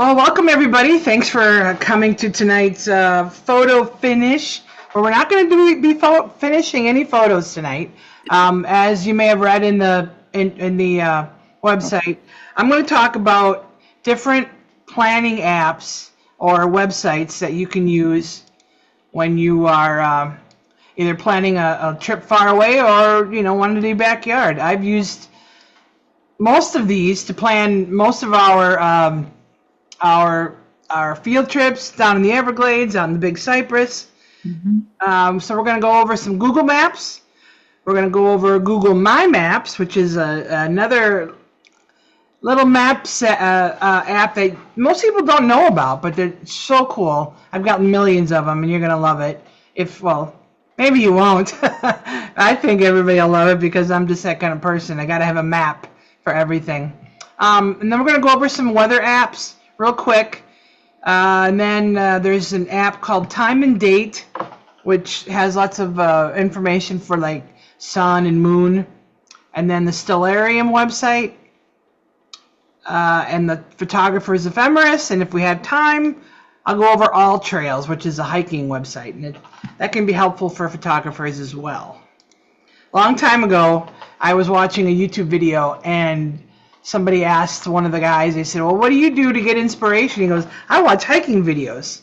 Well, welcome everybody. Thanks for coming to tonight's photo finish. Where we're not going to be finishing any photos tonight. As you may have read in the website, I'm going to talk about different planning apps or websites that you can use when you are either planning a trip far away or one in your backyard. I've used most of these to plan most of our field trips down in the Everglades, out in the Big Cypress. So we're going to go over some Google Maps. We're going to go over Google My Maps, which is another little maps app that most people don't know about, but they're so cool. I've got millions of them, and you're going to love it. Well, maybe you won't. I think everybody will love it because I'm just that kind of person. I got to have a map for everything. And then we're going to go over some weather apps real quick. And then there's an app called Time and Date, which has lots of information for like sun and moon. And then the Stellarium website and the Photographer's Ephemeris. And if we have time, I'll go over All Trails, which is a hiking website. And that can be helpful for photographers as well. A long time ago, I was watching a YouTube video and somebody asked one of the guys, they said, well, what do you do to get inspiration? He goes, I watch hiking videos.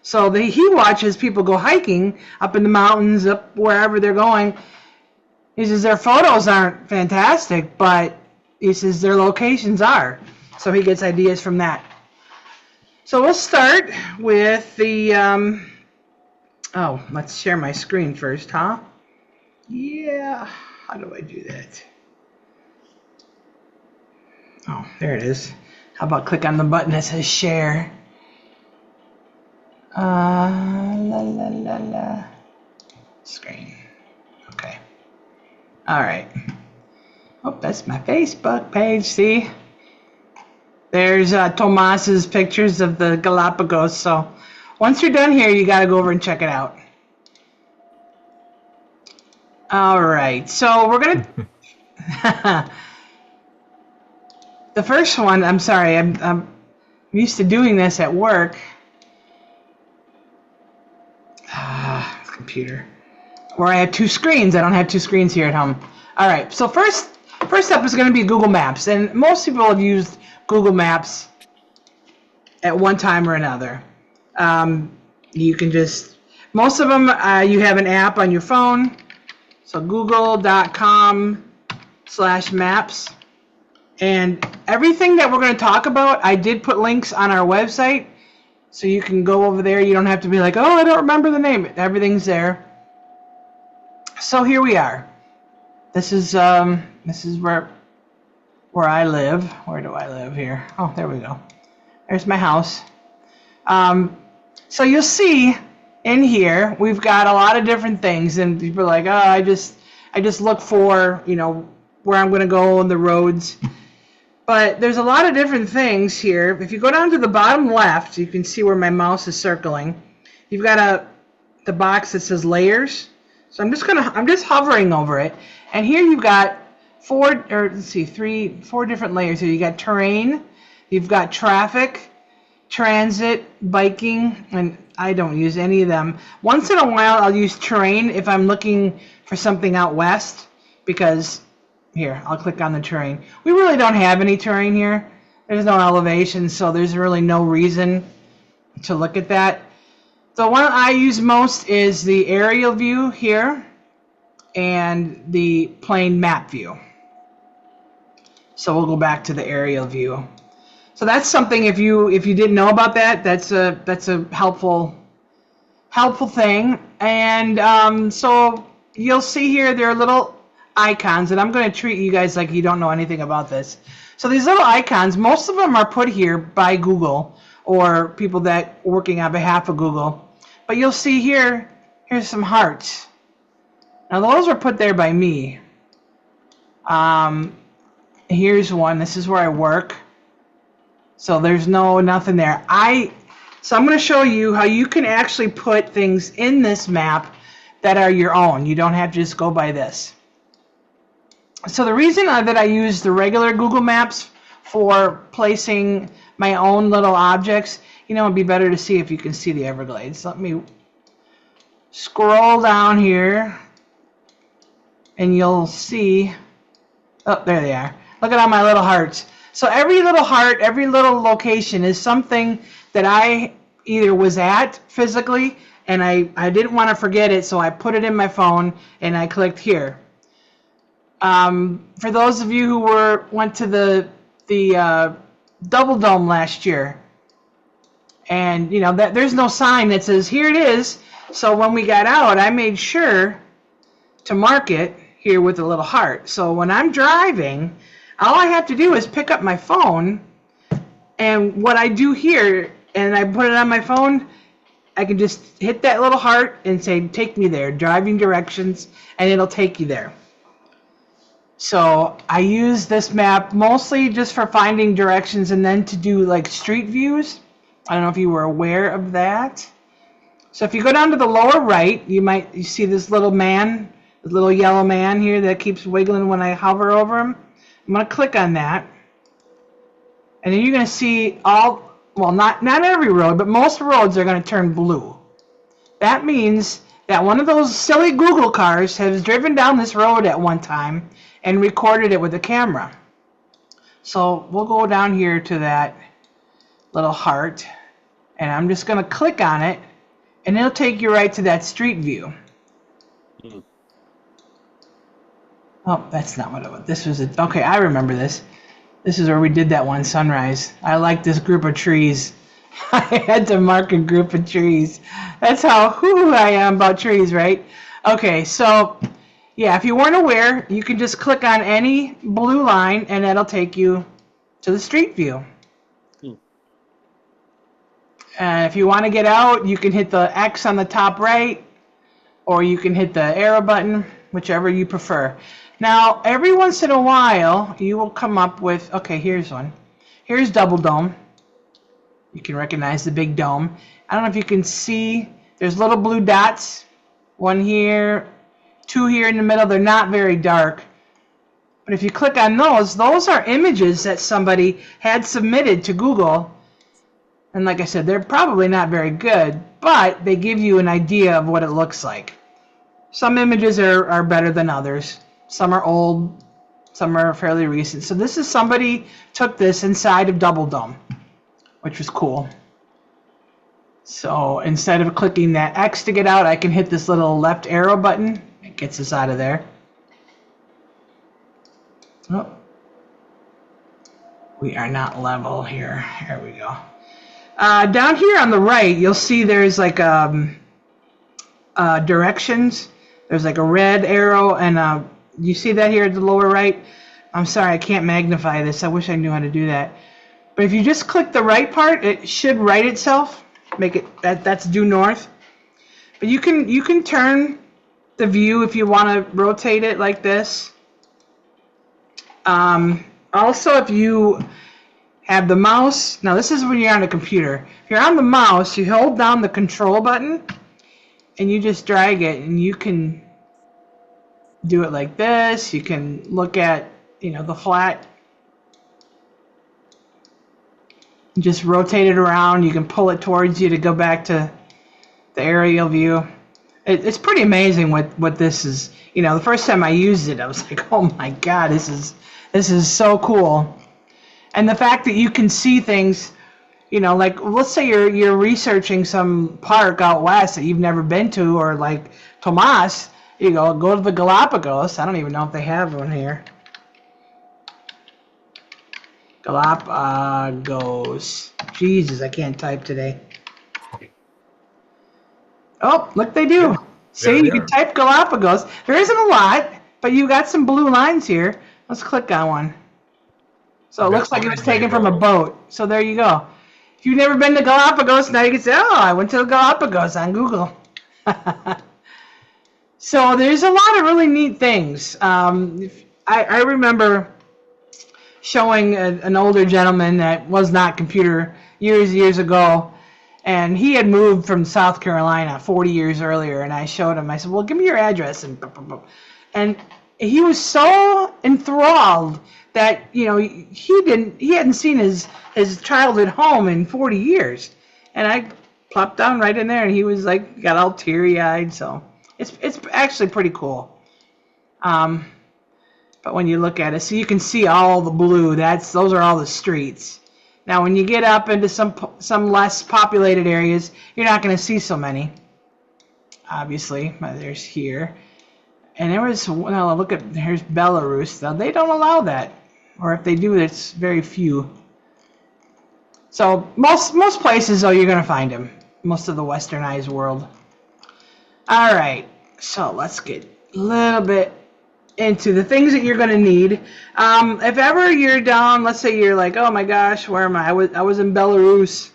So he watches people go hiking up in the mountains, up wherever they're going. He says their photos aren't fantastic, but he says their locations are. So he gets ideas from that. So we'll start with the, let's share my screen first, huh? Yeah, how do I do that? Oh, there it is. How about click on the button that says share? Screen. Okay. All right. Oh, that's my Facebook page. See? There's Tomas's pictures of the Galapagos. So once you're done here, you got to go over and check it out. All right. So we're going to... The first one, I'm sorry, I'm used to doing this at work. Computer. Where I have two screens. I don't have two screens here at home. All right, so first up is going to be Google Maps. And most people have used Google Maps at one time or another. You can just, most of them, you have an app on your phone. So google.com/maps. And everything that we're going to talk about, I did put links on our website, so you can go over there. You don't have to be like, oh, I don't remember the name. Everything's there. So here we are. This is where I live. Where do I live here? Oh, there we go. There's my house. So you'll see in here we've got a lot of different things, and people are like, oh, I just look for where I'm going to go on the roads. But there's a lot of different things here. If you go down to the bottom left, you can see where my mouse is circling. You've got the box that says layers. So I'm just hovering over it. And here you've got four different layers here. You got terrain, you've got traffic, transit, biking, and I don't use any of them. Once in a while I'll use terrain if I'm looking for something out west, because here, I'll click on the terrain. We really don't have any terrain here. There's no elevation, so there's really no reason to look at that. The one I use most is the aerial view here and the plain map view. So we'll go back to the aerial view. So that's something, if you didn't know about that, that's a helpful thing. And so you'll see here there are little icons, and I'm going to treat you guys like you don't know anything about this. So these little icons, most of them are put here by Google or people that are working on behalf of Google. But you'll see here's some hearts. Now those were put there by me. Here's one. This is where I work. So there's nothing there. So I'm going to show you how you can actually put things in this map that are your own. You don't have to just go by this. So the reason that I use the regular Google Maps for placing my own little objects. You know, it'd be better to see if you can see the Everglades. Let me scroll down here, and you'll see. Oh, there they are. Look at all my little hearts. So every little heart, every little location is something that I either was at physically, and I didn't want to forget it, so I put it in my phone, and I clicked here. For those of you who went to the Double Dome last year, and you know that there's no sign that says here it is. So when we got out, I made sure to mark it here with a little heart. So when I'm driving, all I have to do is pick up my phone, and what I do here, and I put it on my phone, I can just hit that little heart and say, take me there, driving directions, and it'll take you there. So I use this map mostly just for finding directions and then to do like street views. I don't know if you were aware of that. So if you go down to the lower right, you see this little man, this little yellow man here that keeps wiggling when I hover over him. I'm going to click on that. And then you're going to see all, well, not every road, but most roads are going to turn blue. That means that one of those silly Google cars has driven down this road at one time and recorded it with a camera. So we'll go down here to that little heart, and I'm just going to click on it, and it'll take you right to that street view. Oh, that's not what it was. This was it. Okay, I remember this. This is where we did that one sunrise. I like this group of trees. I had to mark a group of trees. That's how I am about trees, right? Okay, so yeah, if you weren't aware, you can just click on any blue line and that'll take you to the street view. If you want to get out, you can hit the X on the top right, or you can hit the arrow button, whichever you prefer. Now, every once in a while, you will come up with, okay, here's one. Here's Double Dome. You can recognize the big dome. I don't know if you can see, there's little blue dots. One here, two here in the middle. They're not very dark. But if you click on those are images that somebody had submitted to Google. And like I said, they're probably not very good, but they give you an idea of what it looks like. Some images are better than others. Some are old, some are fairly recent. So this is somebody took this inside of Double Dome, which was cool. So instead of clicking that X to get out, I can hit this little left arrow button. It gets us out of there. Oh. We are not level here. Here we go. Down here on the right, you'll see there's like directions. There's like a red arrow, and you see that here at the lower right? I'm sorry, I can't magnify this. I wish I knew how to do that. But if you just click the right part, it should right itself. Make it that's due north. But you can turn the view if you want to rotate it like this. Also, if you have the mouse, now this is when you're on a computer. If you're on the mouse, you hold down the control button and you just drag it, and you can do it like this. You can look at, the flat. Just rotate it around. You can pull it towards you to go back to the aerial view. It's pretty amazing what this is. The first time I used it, I was like, oh my God, this is so cool. And the fact that you can see things, like let's say you're researching some park out west that you've never been to, or like Tomas, you go to the Galapagos. I don't even know if they have one here. Galapagos. Jesus, I can't type today. Oh, look, they do. See, you can type Galapagos. There isn't a lot, but you got some blue lines here. Let's click on one. So it looks like it was taken from a boat. So there you go. If you've never been to Galapagos, now you can say, oh, I went to the Galapagos on Google. So there's a lot of really neat things. I remember showing an older gentleman that was not computer years ago, and he had moved from South Carolina 40 years earlier, and I showed him. I said, well, give me your address. And he was so enthralled that, you know, he hadn't seen his childhood home in 40 years. And I plopped down right in there, and he was like, got all teary-eyed. So it's actually pretty cool. But when you look at it, so you can see all the blue. Those are all the streets. Now, when you get up into some less populated areas, you're not going to see so many. Obviously, there's here. And there was, well, look at, here's Belarus. Now, they don't allow that. Or if they do, it's very few. So, most places, though, you're going to find them. Most of the westernized world. All right. So, let's get a little bit into the things that you're going to need. If ever you're down, let's say you're like, oh my gosh, where am I? I was in Belarus.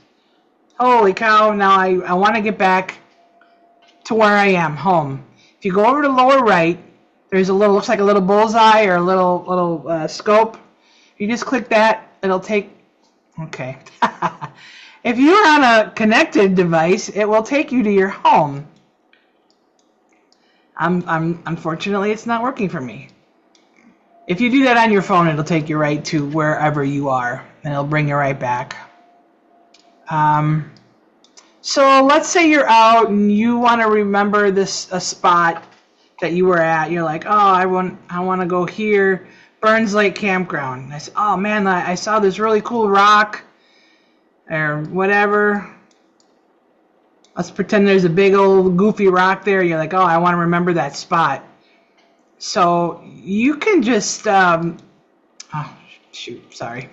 Holy cow, now I want to get back to where I am, home. If you go over to the lower right, there's a little, looks like a little bullseye or a little scope. If you just click that, it'll take, okay. If you're on a connected device, it will take you to your home. Unfortunately, it's not working for me. If you do that on your phone, it'll take you right to wherever you are, and it'll bring you right back. So let's say you're out and you want to remember a spot that you were at. You're like, oh, I want to go here, Burns Lake Campground. I said, oh man, I saw this really cool rock, or whatever. Let's pretend there's a big old goofy rock there. You're like, oh, I want to remember that spot. So you can just, oh, shoot, sorry.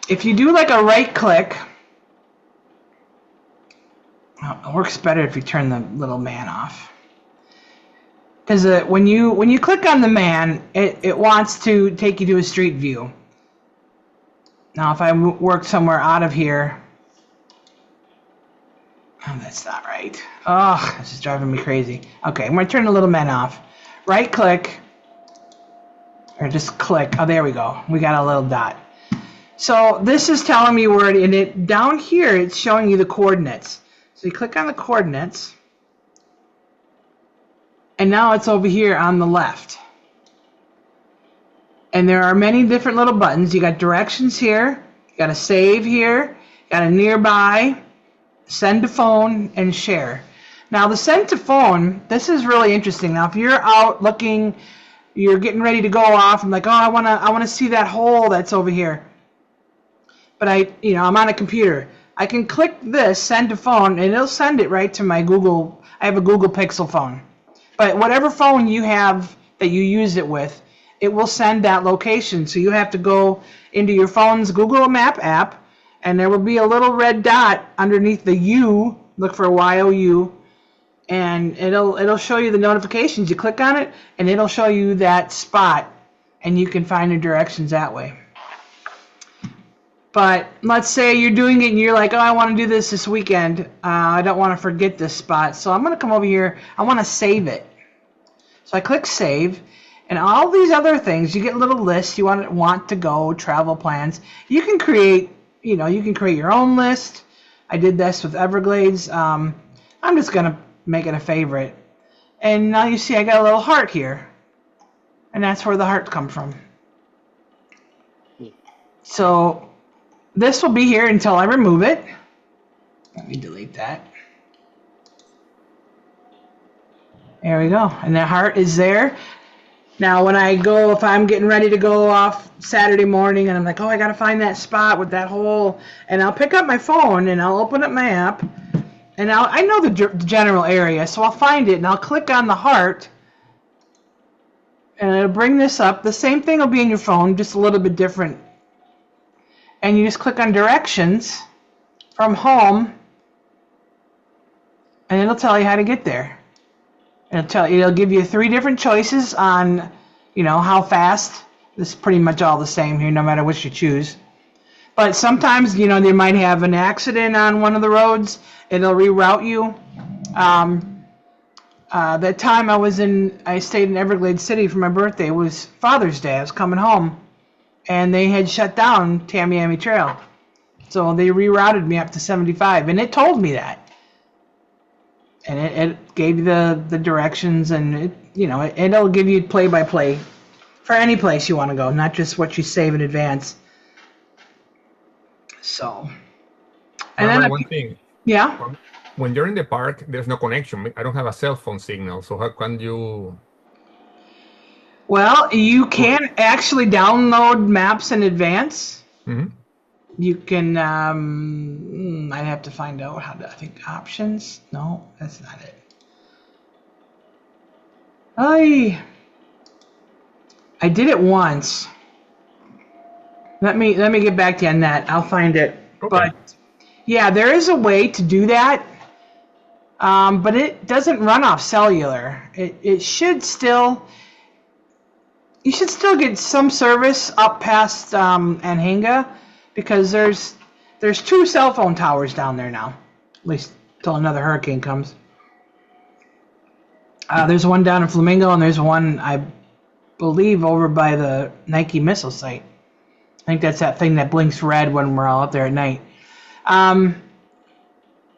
If you do like a right click, oh, it works better if you turn the little man off. Because when you click on the man, it wants to take you to a street view. Now, if I work somewhere out of here, oh, that's not right. Oh, this is driving me crazy. Okay, I'm going to turn the little man off. Right click, or just click. Oh, there we go. We got a little dot. So this is telling me where down here it's showing you the coordinates. So you click on the coordinates, and now it's over here on the left. And there are many different little buttons. You got directions here, you got a save here, you got a nearby, send to phone, and share. Now the send to phone, this is really interesting. Now if you're out looking, you're getting ready to go off, and like, oh, I wanna see that hole that's over here. But I'm on a computer. I can click this, send to phone, and it'll send it right to my Google. I have a Google Pixel phone. But whatever phone you have that you use it with, it will send that location. So you have to go into your phone's Google Map app, and there will be a little red dot underneath the U. Look for YOU, and it'll show you the notifications. You click on it, and it'll show you that spot, and you can find the directions that way. But let's say you're doing it and you're like, oh, I want to do this weekend. I don't want to forget this spot. So I'm going to come over here. I want to save it. So I click save. And all these other things, you get a little list. You want to go, travel plans. You can create, you can create your own list. I did this with Everglades. I'm just going to make it a favorite. And now you see I got a little heart here. And that's where the heart come from. So this will be here until I remove it. Let me delete that. There we go. And the heart is there. Now when I go, if I'm getting ready to go off Saturday morning and I'm like, oh, I got to find that spot with that hole, and I'll pick up my phone and I'll open up my app, and I know the general area, so I'll find it and I'll click on the heart, and it'll bring this up. The same thing will be in your phone, just a little bit different. And you just click on directions from home, and it'll tell you how to get there. It'll give you 3 different choices on, how fast. This is pretty much all the same here, no matter which you choose. But sometimes, they might have an accident on one of the roads. It'll reroute you. That time I stayed in Everglades City for my birthday. It was Father's Day. I was coming home, and they had shut down Tamiami Trail. So they rerouted me up to 75, and it told me that. and it gave you the directions, and it'll give you play-by-play for any place you want to go, not just what you save in advance. So, and then one thing. Yeah. When you're in the park, there's no connection. I don't have a cell phone signal, so how can you? Well, you can actually download maps in advance. Mm-hmm. You can. I'd have to find out how to. I think options. No, that's not it. I did it once. Let me get back to you on that. I'll find it. Okay. But yeah, there is a way to do that. But it doesn't run off cellular. It should still. You should still get some service up past Anhinga, because there's 2 cell phone towers down there now, at least till another hurricane comes. There's one down in Flamingo, and there's one, I believe, over by the Nike missile site. I think that's that thing that blinks red when we're all out there at night.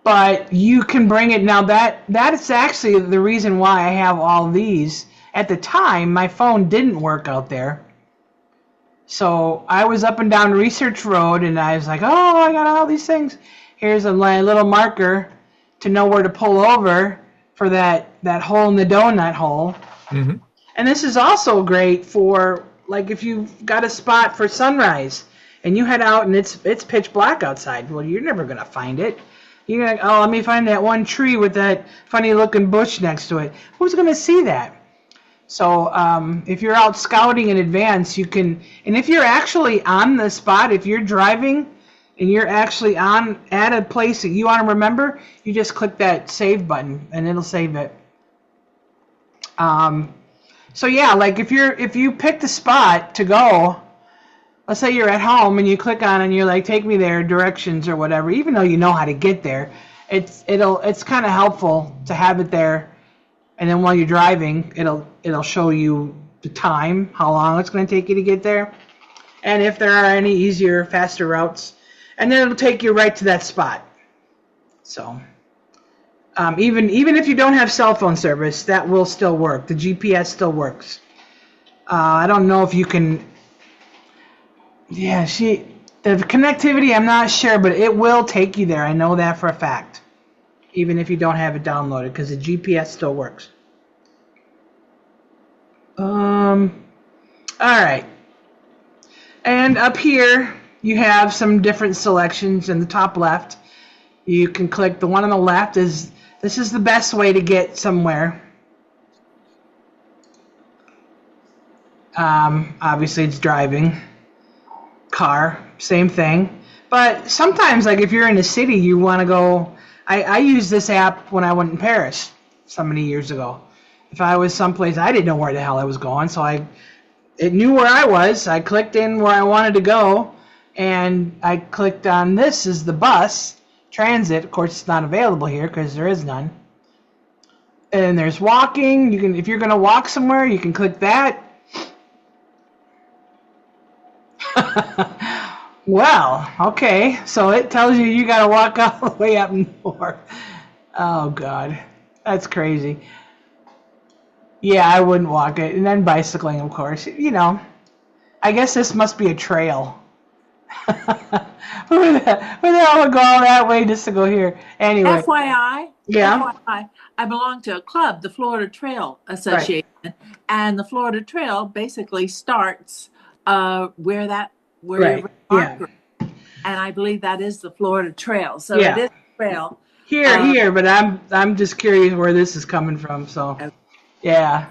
But you can bring it now. That is actually the reason why I have all these. At the time, my phone didn't work out there. So I was up and down Research Road, and I was like, oh, I got all these things. Here's a little marker to know where to pull over for that hole in the donut hole. Mm-hmm. And this is also great for, like, if you've got a spot for sunrise, and you head out and it's pitch black outside. Well, you're never going to find it. You're like, oh, let me find that one tree with that funny-looking bush next to it. Who's going to see that? So if you're out scouting in advance, you can, and if you're actually on the spot, if you're driving and you're actually at a place that you want to remember, you just click that save button and it'll save it. So yeah, like if you pick the spot to go, let's say you're at home and you click on it and you're like, take me there, directions or whatever, even though you know how to get there, it's kind of helpful to have it there. And then while you're driving, it'll show you the time, how long it's going to take you to get there, and if there are any easier, faster routes, and then it'll take you right to that spot. So even if you don't have cell phone service, that will still work. The GPS still works. I don't know if you can. Yeah, the connectivity, I'm not sure, but it will take you there. I know that for a fact. Even if you don't have it downloaded, because the GPS still works. All right. And up here, you have some different selections in the top left. You can click the one on the left. This is the best way to get somewhere. Obviously, it's driving. Car, same thing. But sometimes, like if you're in a city, you want to go. I used this app when I went in Paris so many years ago. If I was someplace, I didn't know where the hell I was going, so it knew where I was. I clicked in where I wanted to go, and I clicked on this is the bus transit. Of course, it's not available here because there is none. And there's walking. You can, if you're going to walk somewhere, you can click that. Well, okay, so it tells you got to walk all the way up north. Oh, God, that's crazy. Yeah, I wouldn't walk it. And then bicycling, of course. You know, I guess this must be a trail. Who the hell would go all that way just to go here? Anyway. FYI, yeah. FYI, I belong to a club, the Florida Trail Association, right. And the Florida Trail basically starts where right. Yeah. And I believe that is the Florida Trail. So yeah. It is a trail. Here, but I'm just curious where this is coming from. So, okay. Yeah,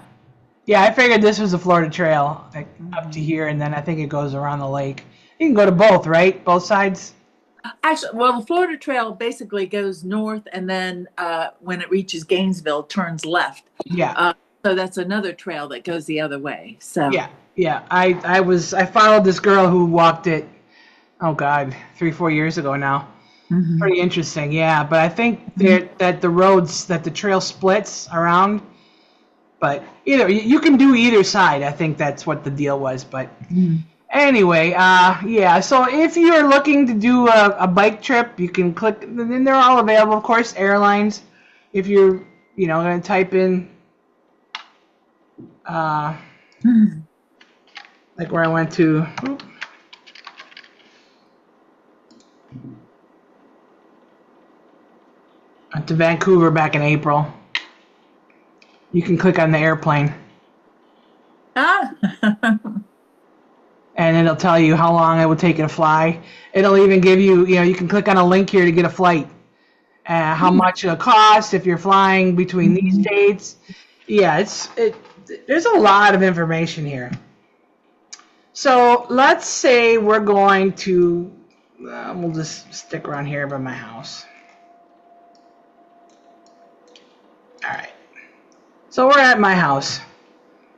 I figured this was the Florida Trail, like, up to here, and then I think it goes around the lake. You can go to both, right? Both sides? Actually, well, the Florida Trail basically goes north, and then when it reaches Gainesville, turns left. Yeah. So that's another trail that goes the other way. So yeah. I followed this girl who walked it. Oh God, 3-4 years ago now. Mm-hmm. Pretty interesting, yeah. But I think that the trail splits around. But you can do either side. I think that's what the deal was. But anyway, yeah. So if you're looking to do a bike trip, you can click. And they're all available, of course. Airlines. If you're I'm going to type in, like where I went to, went to Vancouver back in April. You can click on the airplane. Ah. And it'll tell you how long it would take you to fly. It'll even give you, you can click on a link here to get a flight. How much it'll cost if you're flying between these dates. Yeah, there's a lot of information here. So let's say we're going to, we'll just stick around here by my house. All right. So we're at my house.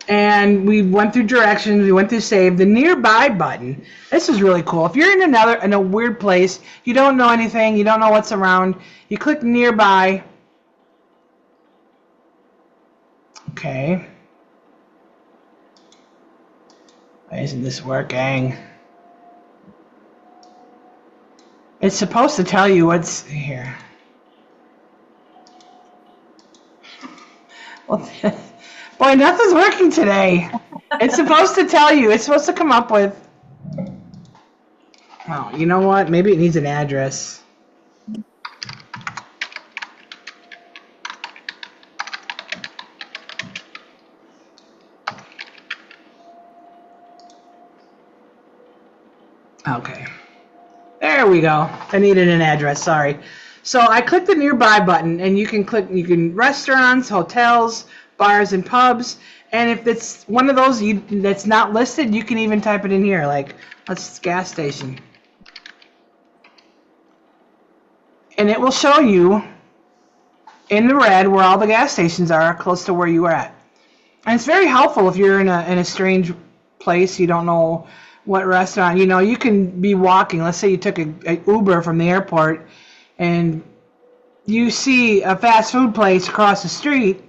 And we went through directions, we went through save. The nearby button, this is really cool. If you're in a weird place, you don't know anything, you don't know what's around, you click nearby. Okay. Why isn't this working? It's supposed to tell you what's here. Well, boy, nothing's working today. It's supposed to tell you. It's supposed to come up with. Oh, you know what? Maybe it needs an address. Okay. There we go. I needed an address. Sorry. So I clicked the nearby button, and you can restaurants, hotels, bars, and pubs. And if it's one of those that's not listed, you can even type it in here, like let's gas station. And it will show you in the red where all the gas stations are close to where you are at. And it's very helpful if you're in a strange place, you don't know what restaurant. You can be walking. Let's say you took a Uber from the airport and you see a fast food place across the street.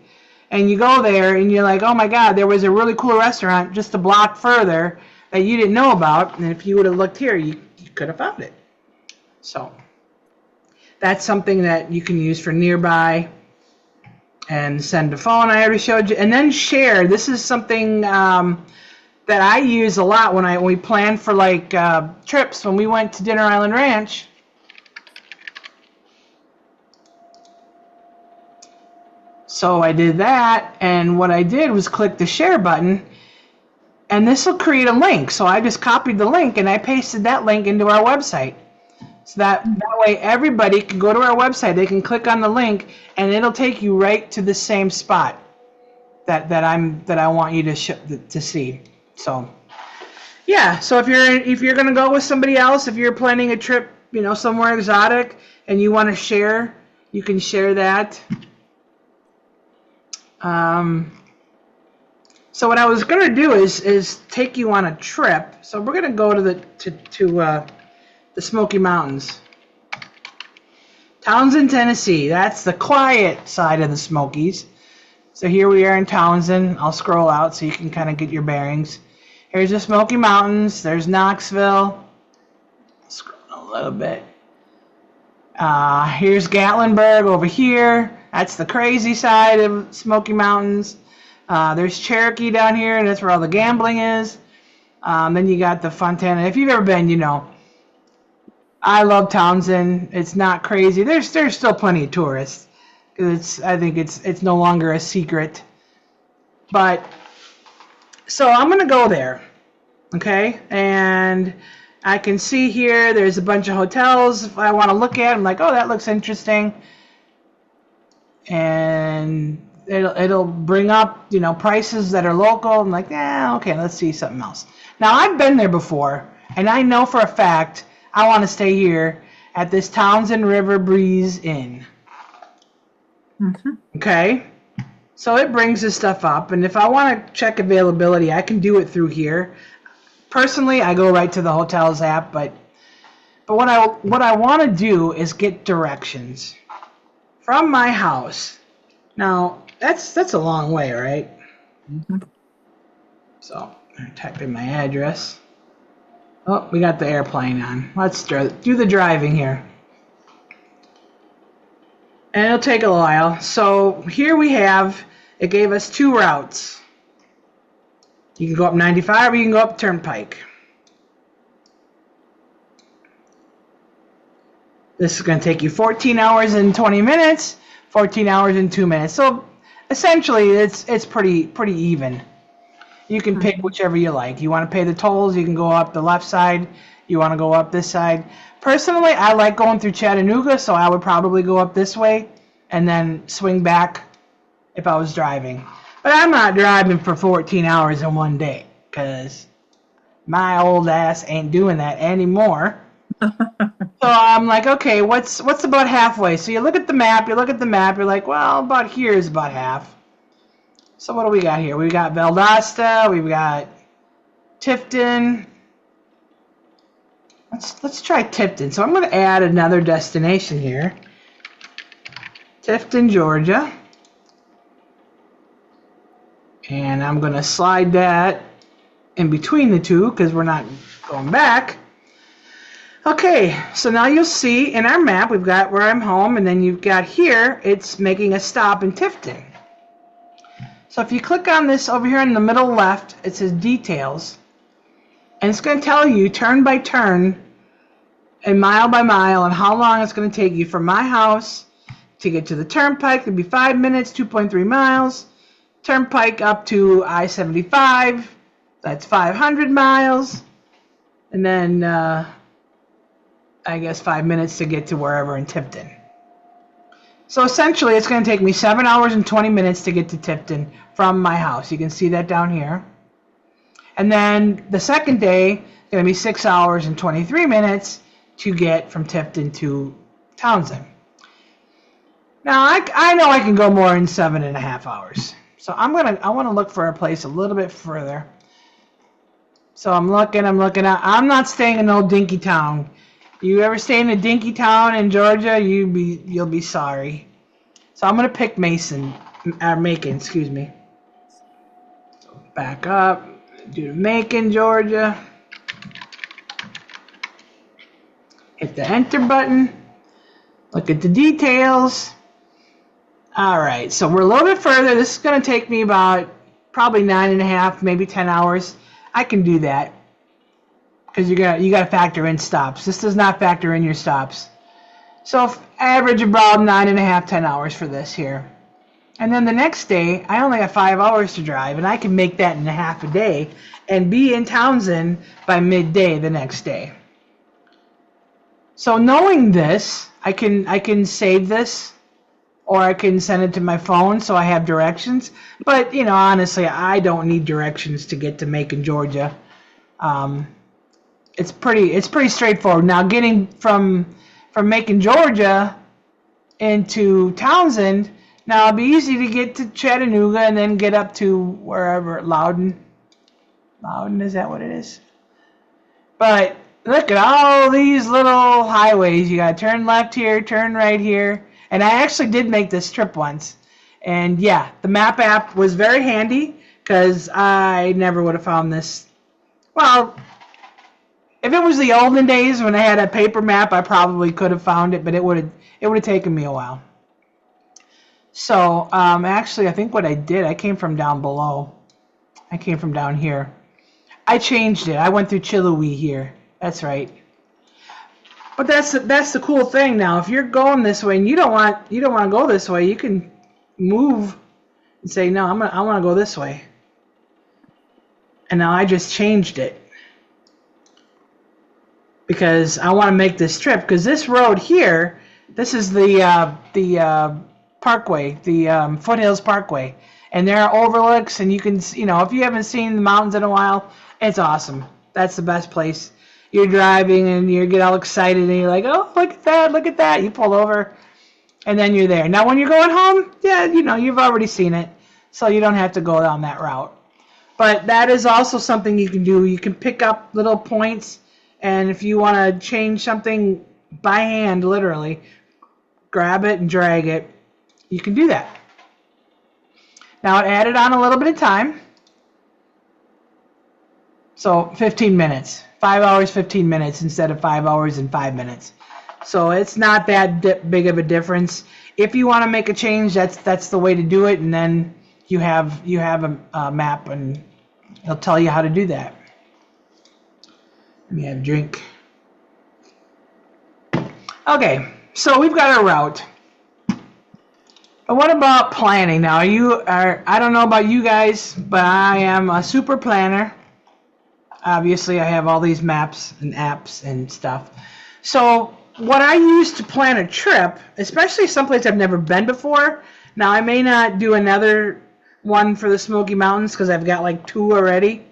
And you go there and you're like, oh my God, there was a really cool restaurant just a block further that you didn't know about. And if you would have looked here, you could have found it. So that's something that you can use for nearby. And send to phone, I already showed you. And then share. This is something that I use a lot when we plan for like trips. When we went to Dinner Island Ranch, so I did that, and what I did was click the share button, and this will create a link. So I just copied the link, and I pasted that link into our website. So that way everybody can go to our website, they can click on the link, and it'll take you right to the same spot that I want you to see. So yeah, so if you're gonna go with somebody else, if you're planning a trip, somewhere exotic, and you want to share, you can share that. So what I was going to do is take you on a trip. So we're going to go to the Smoky Mountains. Townsend, Tennessee. That's the quiet side of the Smokies. So here we are in Townsend. I'll scroll out so you can kind of get your bearings. Here's the Smoky Mountains. There's Knoxville. Scroll a little bit. Here's Gatlinburg over here. That's the crazy side of Smoky Mountains. There's Cherokee down here, and that's where all the gambling is. Then you got the Fontana. If you've ever been, I love Townsend. It's not crazy. There's still plenty of tourists. I think it's no longer a secret. But so I'm gonna go there, okay? And I can see here there's a bunch of hotels. If I want to look at, I'm like, oh, that looks interesting. And it'll bring up prices that are local. I'm like, okay, let's see something else. Now I've been there before, and I know for a fact I want to stay here at this Townsend River Breeze Inn. Mm-hmm. Okay, so it brings this stuff up, and if I want to check availability, I can do it through here. Personally, I go right to the hotels app, but what I want to do is get directions from my house. Now that's a long way, right? Mm-hmm. So I'm typing my address. Oh, we got the airplane on. Let's do the driving here. And it'll take a while. So here we have, it gave us 2 routes. You can go up 95 or you can go up Turnpike. This is going to take you 14 hours and 20 minutes, 14 hours and 2 minutes. So essentially it's pretty even. You can pick whichever you like. You want to pay the tolls, you can go up the left side. You want to go up this side. Personally, I like going through Chattanooga, so I would probably go up this way and then swing back if I was driving. But I'm not driving for 14 hours in one day because my old ass ain't doing that anymore. So I'm like, okay, what's about halfway? So you look at the map, you're like, well, about here is about half. So what do we got here? We got Valdosta, we've got Tifton. Let's try Tifton. So I'm going to add another destination here. Tifton, Georgia. And I'm going to slide that in between the two because we're not going back. Okay, so now you'll see in our map, we've got where I'm home, and then you've got here, it's making a stop in Tifton. So if you click on this over here in the middle left, it says details. And it's going to tell you turn by turn and mile by mile and how long it's going to take you from my house to get to the Turnpike. It'll be 5 minutes, 2.3 miles. Turnpike up to I-75. That's 500 miles. And then I guess 5 minutes to get to wherever in Tifton. So essentially it's going to take me 7 hours and 20 minutes to get to Tifton from my house. You can see that down here. And then the second day, it's going to be 6 hours and 23 minutes to get from Tifton to Townsend. Now, I know I can go more in 7.5 hours. So I want to look for a place a little bit further. So I'm looking. I'm not staying in no dinky town. You ever stay in a dinky town in Georgia, you'll be sorry. So I'm going to pick Macon, excuse me. So back up. Do Macon, Georgia. Hit the enter button. Look at the details. Alright, so we're a little bit further. This is going to take me about probably 9.5, maybe 10 hours. I can do that. Because you got to factor in stops. This does not factor in your stops. So average about 9.5, 10 hours for this here. And then the next day, I only have 5 hours to drive, and I can make that in a half a day and be in Townsend by midday the next day. So knowing this, I can save this, or I can send it to my phone so I have directions. But you know, honestly, I don't need directions to get to Macon, Georgia. It's pretty straightforward. Now getting from Macon, Georgia into Townsend. Now, it'll be easy to get to Chattanooga and then get up to wherever, Loudon. Loudon, is that what it is? But look at all these little highways. You got to turn left here, turn right here. And I actually did make this trip once. And yeah, the map app was very handy because I never would have found this. Well, if it was the olden days when I had a paper map, I probably could have found it, but it would have taken me a while. So, actually, I think what I did, I came from down below. I came from down here. I changed it. I went through Chillouee here. That's right. But that's the cool thing now. If you're going this way and you don't want to go this way, you can move and say, no, I want to go this way. And now I just changed it because I want to make this trip. Because this road here, this is the Parkway, the Foothills Parkway, and there are overlooks, and you can, if you haven't seen the mountains in a while, it's awesome. That's the best place. You're driving and you get all excited and you're like, oh, look at that. You pull over and then you're there. Now when you're going home, yeah, you've already seen it, so you don't have to go down that route. But that is also something you can do. You can pick up little points, and if you want to change something by hand, literally, grab it and drag it. You can do that. Now it added on a little bit of time. So 15 minutes. 5 hours, 15 minutes instead of 5 hours and 5 minutes. So it's not that big of a difference. if you want to make a change, that's the way to do it, and then you have a map, and it'll tell you how to do that. Let me have a drink. Okay, so we've got our route. But what about planning? Now, I don't know about you guys, but I am a super planner. Obviously, I have all these maps and apps and stuff. So what I use to plan a trip, especially someplace I've never been before. Now, I may not do another one for the Smoky Mountains because I've got like 2 already.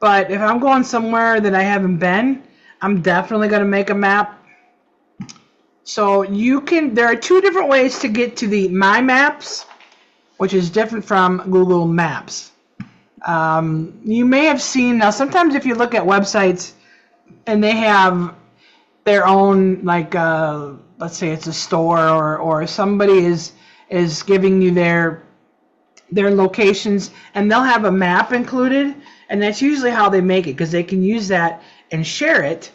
But if I'm going somewhere that I haven't been, I'm definitely going to make a map. So there are 2 different ways to get to the My Maps, which is different from Google Maps. You may have seen, now sometimes if you look at websites and they have their own, like, let's say it's a store or somebody is giving you their locations, and they'll have a map included, and that's usually how they make it, because they can use that and share it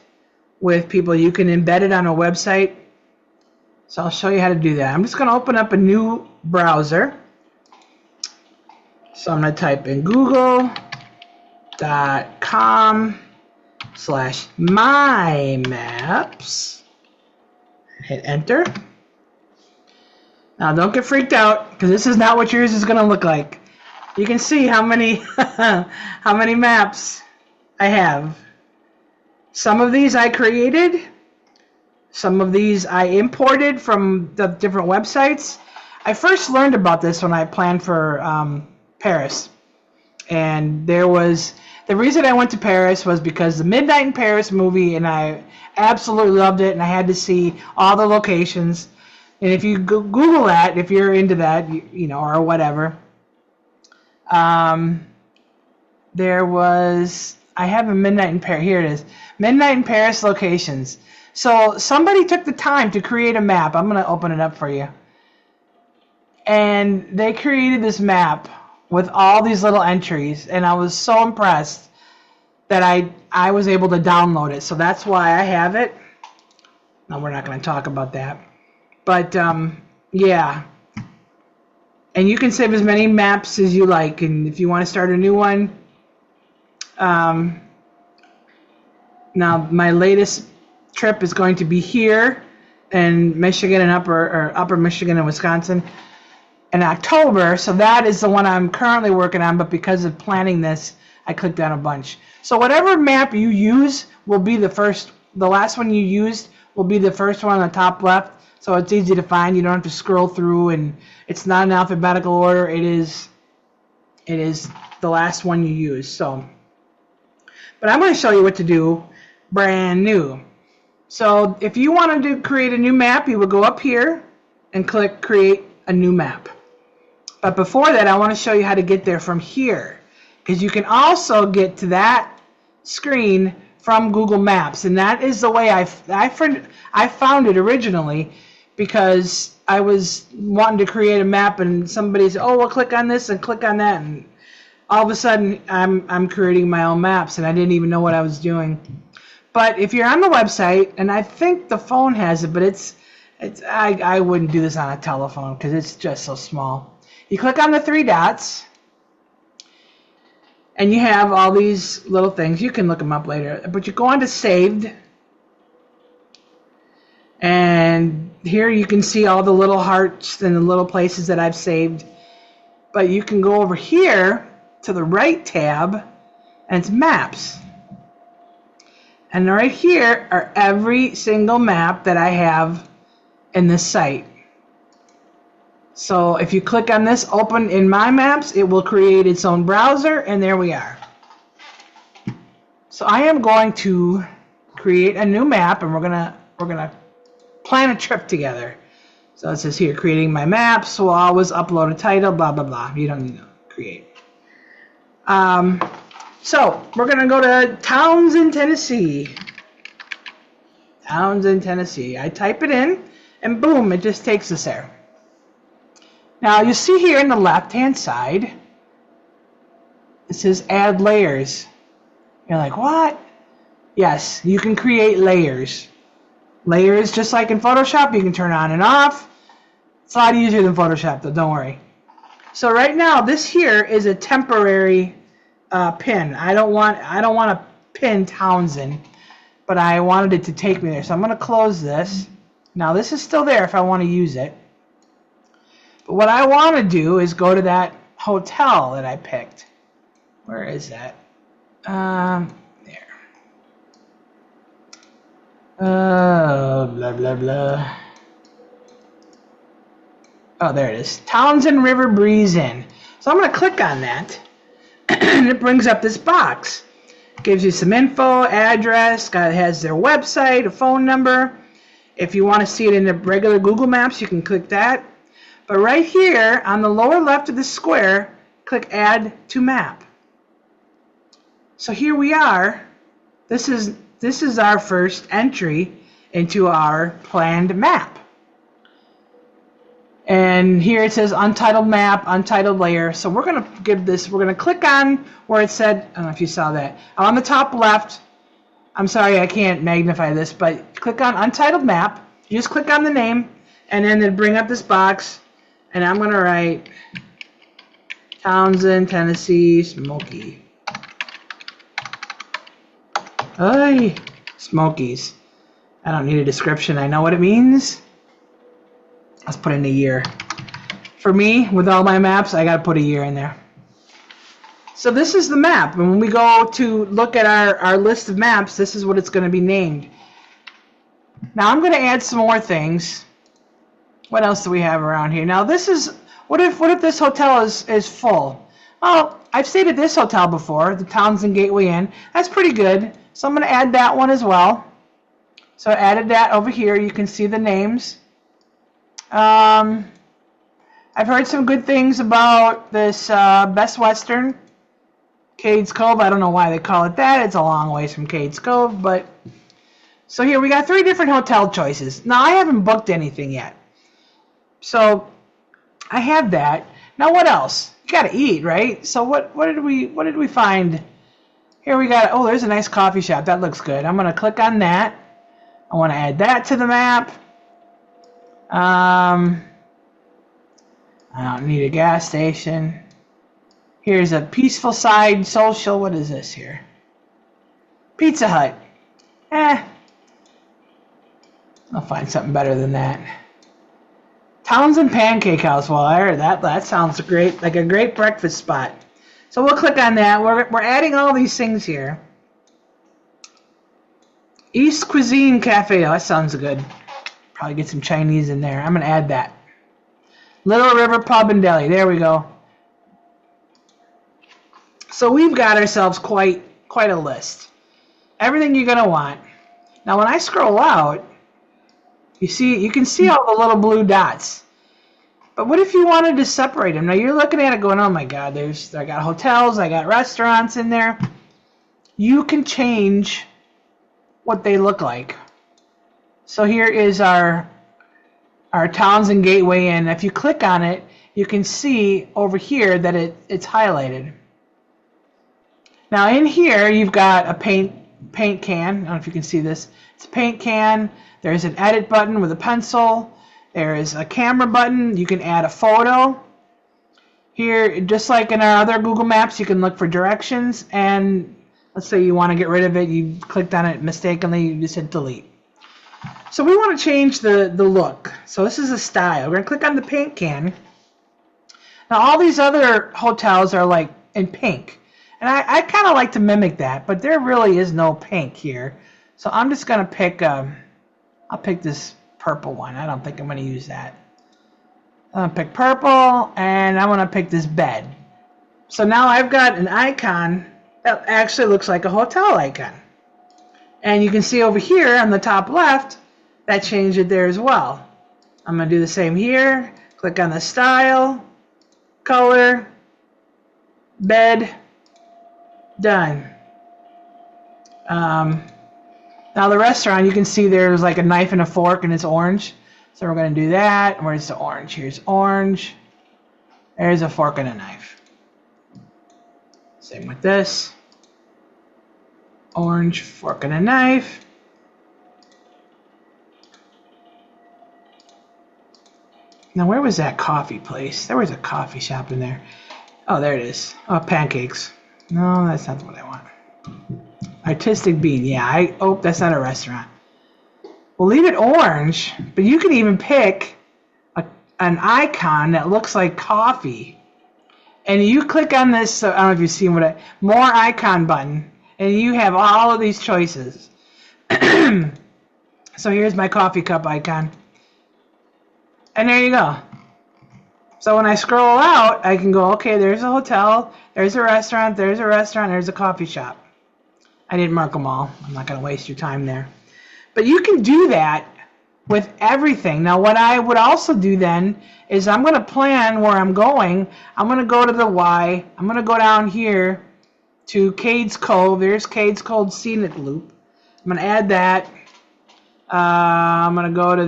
with people. You can embed it on a website. So I'll show you how to do that. I'm just going to open up a new browser. So I'm going to type in google.com/mymaps. Hit enter. Now don't get freaked out, because this is not what yours is going to look like. You can see how many how many maps I have. Some of these I created. Some of these I imported from the different websites. I first learned about this when I planned for Paris. And the reason I went to Paris was because the Midnight in Paris movie, and I absolutely loved it, and I had to see all the locations. And if you Google that, if you're into that, you know, or whatever, I have a Midnight in Paris. Here it is. Midnight in Paris locations. So somebody took the time to create a map. I'm going to open it up for you. And they created this map with all these little entries, and I was so impressed that I was able to download it. So that's why I have it. No, we're not going to talk about that. But, yeah. And you can save as many maps as you like. And if you want to start a new one, now my latest trip is going to be here in Michigan and upper Michigan and Wisconsin in October. So that is the one I'm currently working on, but because of planning this, I clicked on a bunch. So whatever map you use will be the last one you used will be the first one on the top left. So it's easy to find. You don't have to scroll through, and it's not in alphabetical order. It is the last one you use. So, but I'm going to show you what to do brand new. So if you want to create a new map, you will go up here and click Create a New Map. But before that, I want to show you how to get there from here, because you can also get to that screen from Google Maps, and that is the way I found it originally, because I was wanting to create a map, and somebody said, "Oh, well, click on this and click on that," and all of a sudden I'm creating my own maps, and I didn't even know what I was doing. But if you're on the website, and I think the phone has it, but I wouldn't do this on a telephone because it's just so small. You click on the 3 dots, and you have all these little things. You can look them up later, but you go on to Saved, and here you can see all the little hearts and the little places that I've saved. But you can go over here to the right tab, and it's Maps. And right here are every single map that I have in this site. So if you click on this, Open in My Maps, it will create its own browser, and there we are. So I am going to create a new map, and we're gonna plan a trip together. So it says here, creating my maps. So we'll always upload a title, blah blah blah. You don't need to create. So we're going to go to Townsend, Tennessee. Townsend, Tennessee. I type it in, and boom, it just takes us there. Now you see here in the left-hand side, it says Add Layers. You're like, what? Yes, you can create layers. Layers, just like in Photoshop, you can turn on and off. It's a lot easier than Photoshop, though. Don't worry. So right now, this here is a temporary pin. I don't want to pin Townsend, but I wanted it to take me there. So I'm going to close this. Now this is still there if I want to use it. But what I want to do is go to that hotel that I picked. Where is that? There. Blah, blah, blah. Oh, there it is. Townsend River Breeze Inn. So I'm going to click on that, and it brings up this box. It gives you some info, address, it has their website, a phone number. If you want to see it in the regular Google Maps, you can click that. But right here, on the lower left of the square, click Add to Map. So here we are. This is our first entry into our planned map. And here it says untitled map, untitled layer. So we're going to give this, we're going to click on where it said, I don't know if you saw that, on the top left. I'm sorry, I can't magnify this, but click on untitled map. You just click on the name, and then it'll bring up this box. And I'm going to write Townsend, Tennessee, Smoky. Hey, Smokies. I don't need a description. I know what it means. Let's put in a year. For me, with all my maps, I got to put a year in there. So this is the map. And when we go to look at our list of maps, this is what it's going to be named. Now I'm going to add some more things. What else do we have around here? Now this is, what if this hotel is full? Well, I've stayed at this hotel before, the Townsend Gateway Inn. That's pretty good. So I'm going to add that one as well. So I added that over here. You can see the names. I've heard some good things about this Best Western, Cades Cove. I don't know why they call it that. It's a long ways from Cades Cove, but so here we got 3 different hotel choices. Now I haven't booked anything yet, so I have that. Now what else? You got to eat, right? So what did we find? Here we got, oh, there's a nice coffee shop. That looks good. I'm going to click on that. I want to add that to the map. I don't need a gas station. Here's a peaceful side social. What is this here? Pizza Hut. I'll find something better than that. Townsend Pancake House. Well, I heard that. That sounds great, like a great breakfast spot. So we'll click on that. We're adding all these things here. East Cuisine Cafe. Oh, that sounds good. Probably get some Chinese in there. I'm going to add that. Little River Pub and Deli. There we go. So we've got ourselves quite a list. Everything you're going to want. Now when I scroll out, you can see all the little blue dots. But what if you wanted to separate them? Now you're looking at it going, oh my God, I got hotels, I got restaurants in there. You can change what they look like. So here is our Townsend Gateway Inn. If you click on it, you can see over here that it's highlighted. Now in here you've got a paint can. I don't know if you can see this. It's a paint can. There's an edit button with a pencil. There is a camera button. You can add a photo. Here, just like in our other Google Maps, you can look for directions. And let's say you want to get rid of it. You clicked on it mistakenly. You just hit delete. So we want to change the look. So this is a style. We're going to click on the paint can. Now all these other hotels are like in pink. And I kind of like to mimic that, but there really is no pink here. So I'm just going to pick, I'll pick this purple one. I don't think I'm going to use that. I'm going to pick purple, and I'm going to pick this bed. So now I've got an icon that actually looks like a hotel icon. And you can see over here on the top left, that changed it there as well. I'm going to do the same here. Click on the style, color, bed, done. Now the restaurant, you can see there's like a knife and a fork and it's orange. So we're going to do that. Where's the orange? Here's orange. There's a fork and a knife. Same with this. Orange, fork and a knife. Now, where was that coffee place? There was a coffee shop in there. Oh, there it is. Oh, pancakes. No, that's not what I want. Artistic bean. Yeah, oh, that's not a restaurant. We'll leave it orange, but you can even pick an icon that looks like coffee. And you click on this, I don't know if you've seen more icon button, and you have all of these choices. So here's my coffee cup icon. And there you go. So when I scroll out, I can go, okay, there's a hotel, there's a restaurant, there's a coffee shop. I didn't mark them all. I'm not going to waste your time there. But you can do that with everything. Now, what I would also do then is I'm going to plan where I'm going. I'm going to go to the Y. I'm going to go down here to Cades Cove. There's Cades Cove Scenic Loop. I'm going to add that. I'm going to go to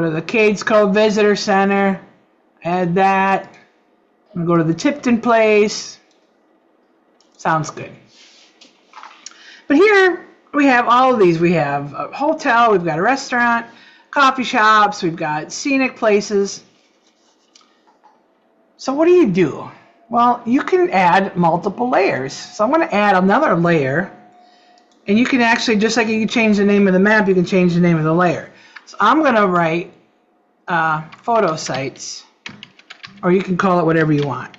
the Cades Cove Visitor Center. Add that. I'm going to go to the Tipton Place. Sounds good. But here we have all of these. We have a hotel, we've got a restaurant, coffee shops, we've got scenic places. So what do? Well, you can add multiple layers. So I'm going to add another layer. And you can actually, just like you can change the name of the map, you can change the name of the layer. So I'm going to write photo sites, or you can call it whatever you want.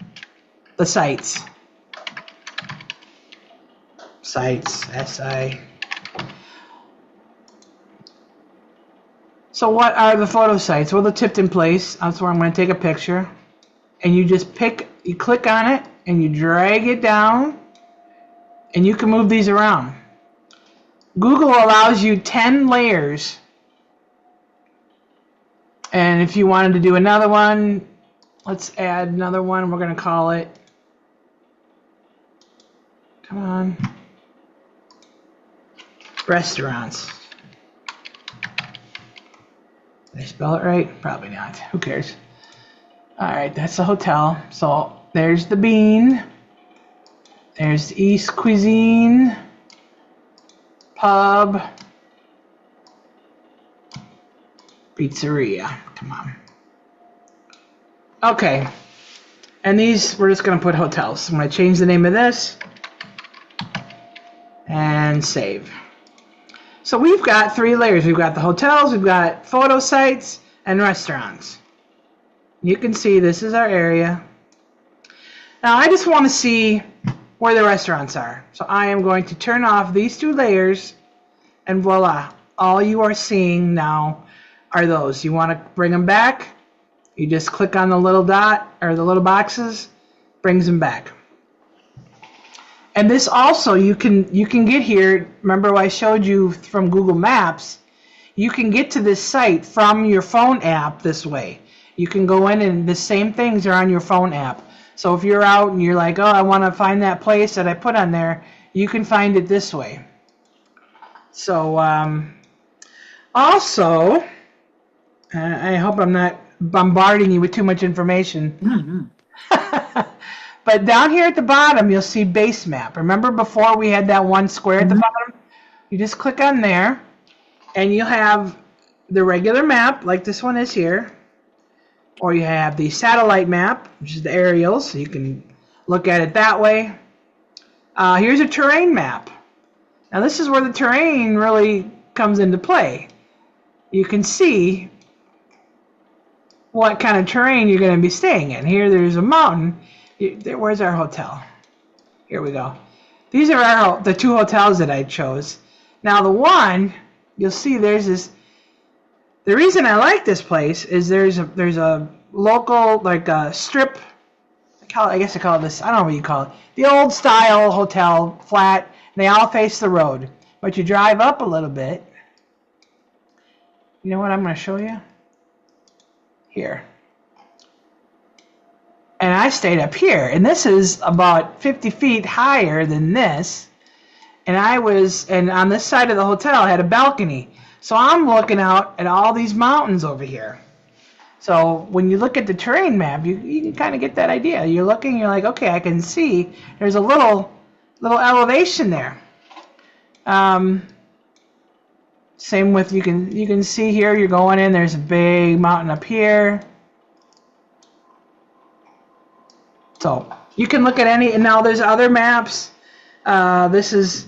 The sites. Sites, S-I. So what are the photo sites? Well, the Tipton Place, that's where I'm going to take a picture. And you just you click on it, and you drag it down, and you can move these around. Google allows you 10 layers. And if you wanted to do another one, let's add another one. We're going to call it, come on, restaurants. Did I spell it right? Probably not. Who cares? All right, that's the hotel. So there's the Bean. There's the East Cuisine. Pub. Pizzeria. Come on. Okay. And these, we're just going to put hotels. I'm going to change the name of this. And save. So we've got 3 layers. We've got the hotels, we've got photo sites, and restaurants. You can see this is our area. Now I just want to see where the restaurants are. So I am going to turn off these 2 layers, and voila. All you are seeing now are those. You want to bring them back, you just click on the little dot, or the little boxes, brings them back. And this also, you can get here. Remember I showed you from Google Maps, you can get to this site from your phone app this way. You can go in and the same things are on your phone app. So if you're out and you're like, oh, I want to find that place that I put on there, you can find it this way. So also, I hope I'm not bombarding you with too much information. Mm-hmm. But down here at the bottom, you'll see base map. Remember before we had that one square at the bottom? You just click on there, and you'll have the regular map, like this one is here. Or you have the satellite map, which is the aerials, so you can look at it that way. Here's a terrain map. Now this is where the terrain really comes into play. You can see what kind of terrain you're going to be staying in. Here there's a mountain. Where's our hotel? Here we go. These are the 2 hotels that I chose. Now the one, you'll see there's this. The reason I like this place is there's a local, like a strip. I guess I call it this. I don't know what you call it. The old style hotel, flat. And they all face the road. But you drive up a little bit. You know what I'm going to show you? Here. And I stayed up here, and this is about 50 feet higher than this. And on this side of the hotel, I had a balcony. So I'm looking out at all these mountains over here. So when you look at the terrain map, you can kind of get that idea. You're looking, you're like, okay, I can see there's a little elevation there. Same with, you can see here, you're going in, there's a big mountain up here. So you can look at any, and now there's other maps. This is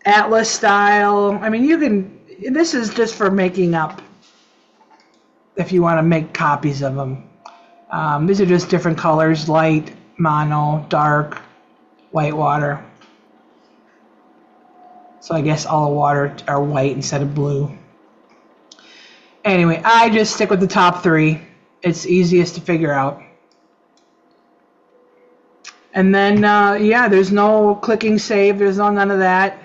Atlas style. I mean, you can, this is just for making up if you want to make copies of them. These are just different colors: light, mono, dark, white water. So I guess all the water are white instead of blue. Anyway, I just stick with the top three. It's easiest to figure out. And then, yeah, there's no clicking save. There's none of that.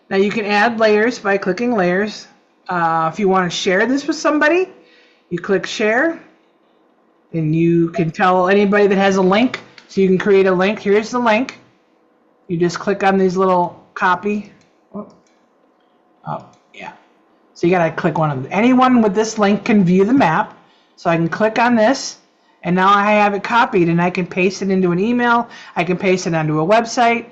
Now you can add layers by clicking layers. If you want to share this with somebody, you click share. And you can tell anybody that has a link. So you can create a link. Here's the link. You just click on these little copy. Oh, yeah. So you got to click one of them. Anyone with this link can view the map. So I can click on this. And now I have it copied, and I can paste it into an email. I can paste it onto a website.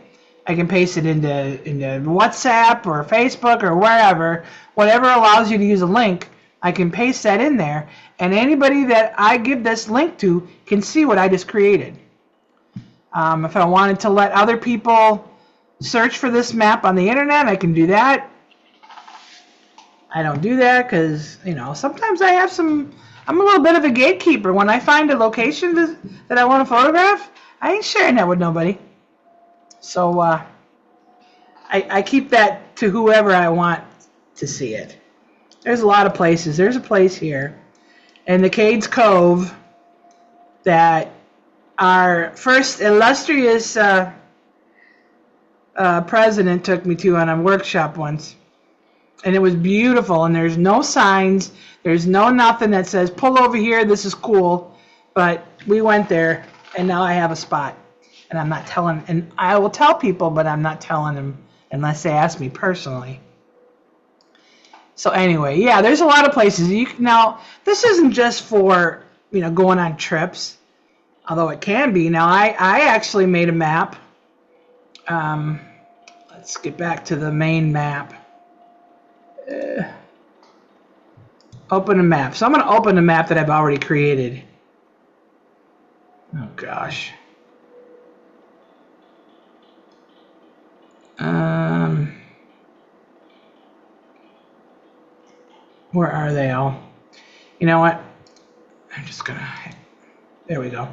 I can paste it into WhatsApp or Facebook or wherever. Whatever allows you to use a link, I can paste that in there. And anybody that I give this link to can see what I just created. If I wanted to let other people search for this map on the internet, I can do that. I don't do that because, you know, sometimes I have some... I'm a little bit of a gatekeeper. When I find a location that I want to photograph, I ain't sharing that with nobody. So I keep that to whoever I want to see it. There's a lot of places. There's a place here in the Cades Cove that our first illustrious president took me to on a workshop once. And it was beautiful, and there's no signs, there's no nothing that says, pull over here, this is cool. But we went there, and now I have a spot. And I'm not telling, and I will tell people, but I'm not telling them unless they ask me personally. So anyway, yeah, there's a lot of places. Now, this isn't just for, you know, going on trips, although it can be. Now, I actually made a map. Let's get back to the main map. Open a map. So I'm going to open a map that I've already created. Oh gosh. Where are they all? You know what? I'm just going to... There we go.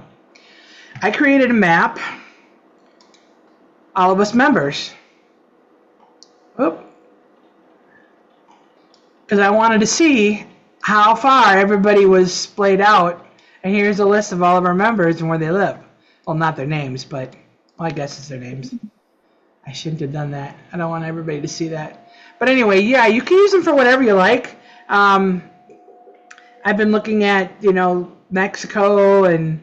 I created a map. All of us members. Oop. Because I wanted to see how far everybody was splayed out. And here's a list of all of our members and where they live. Well, not their names, but well, I guess it's their names. I shouldn't have done that. I don't want everybody to see that. But anyway, yeah, you can use them for whatever you like. I've been looking at, you know, Mexico, and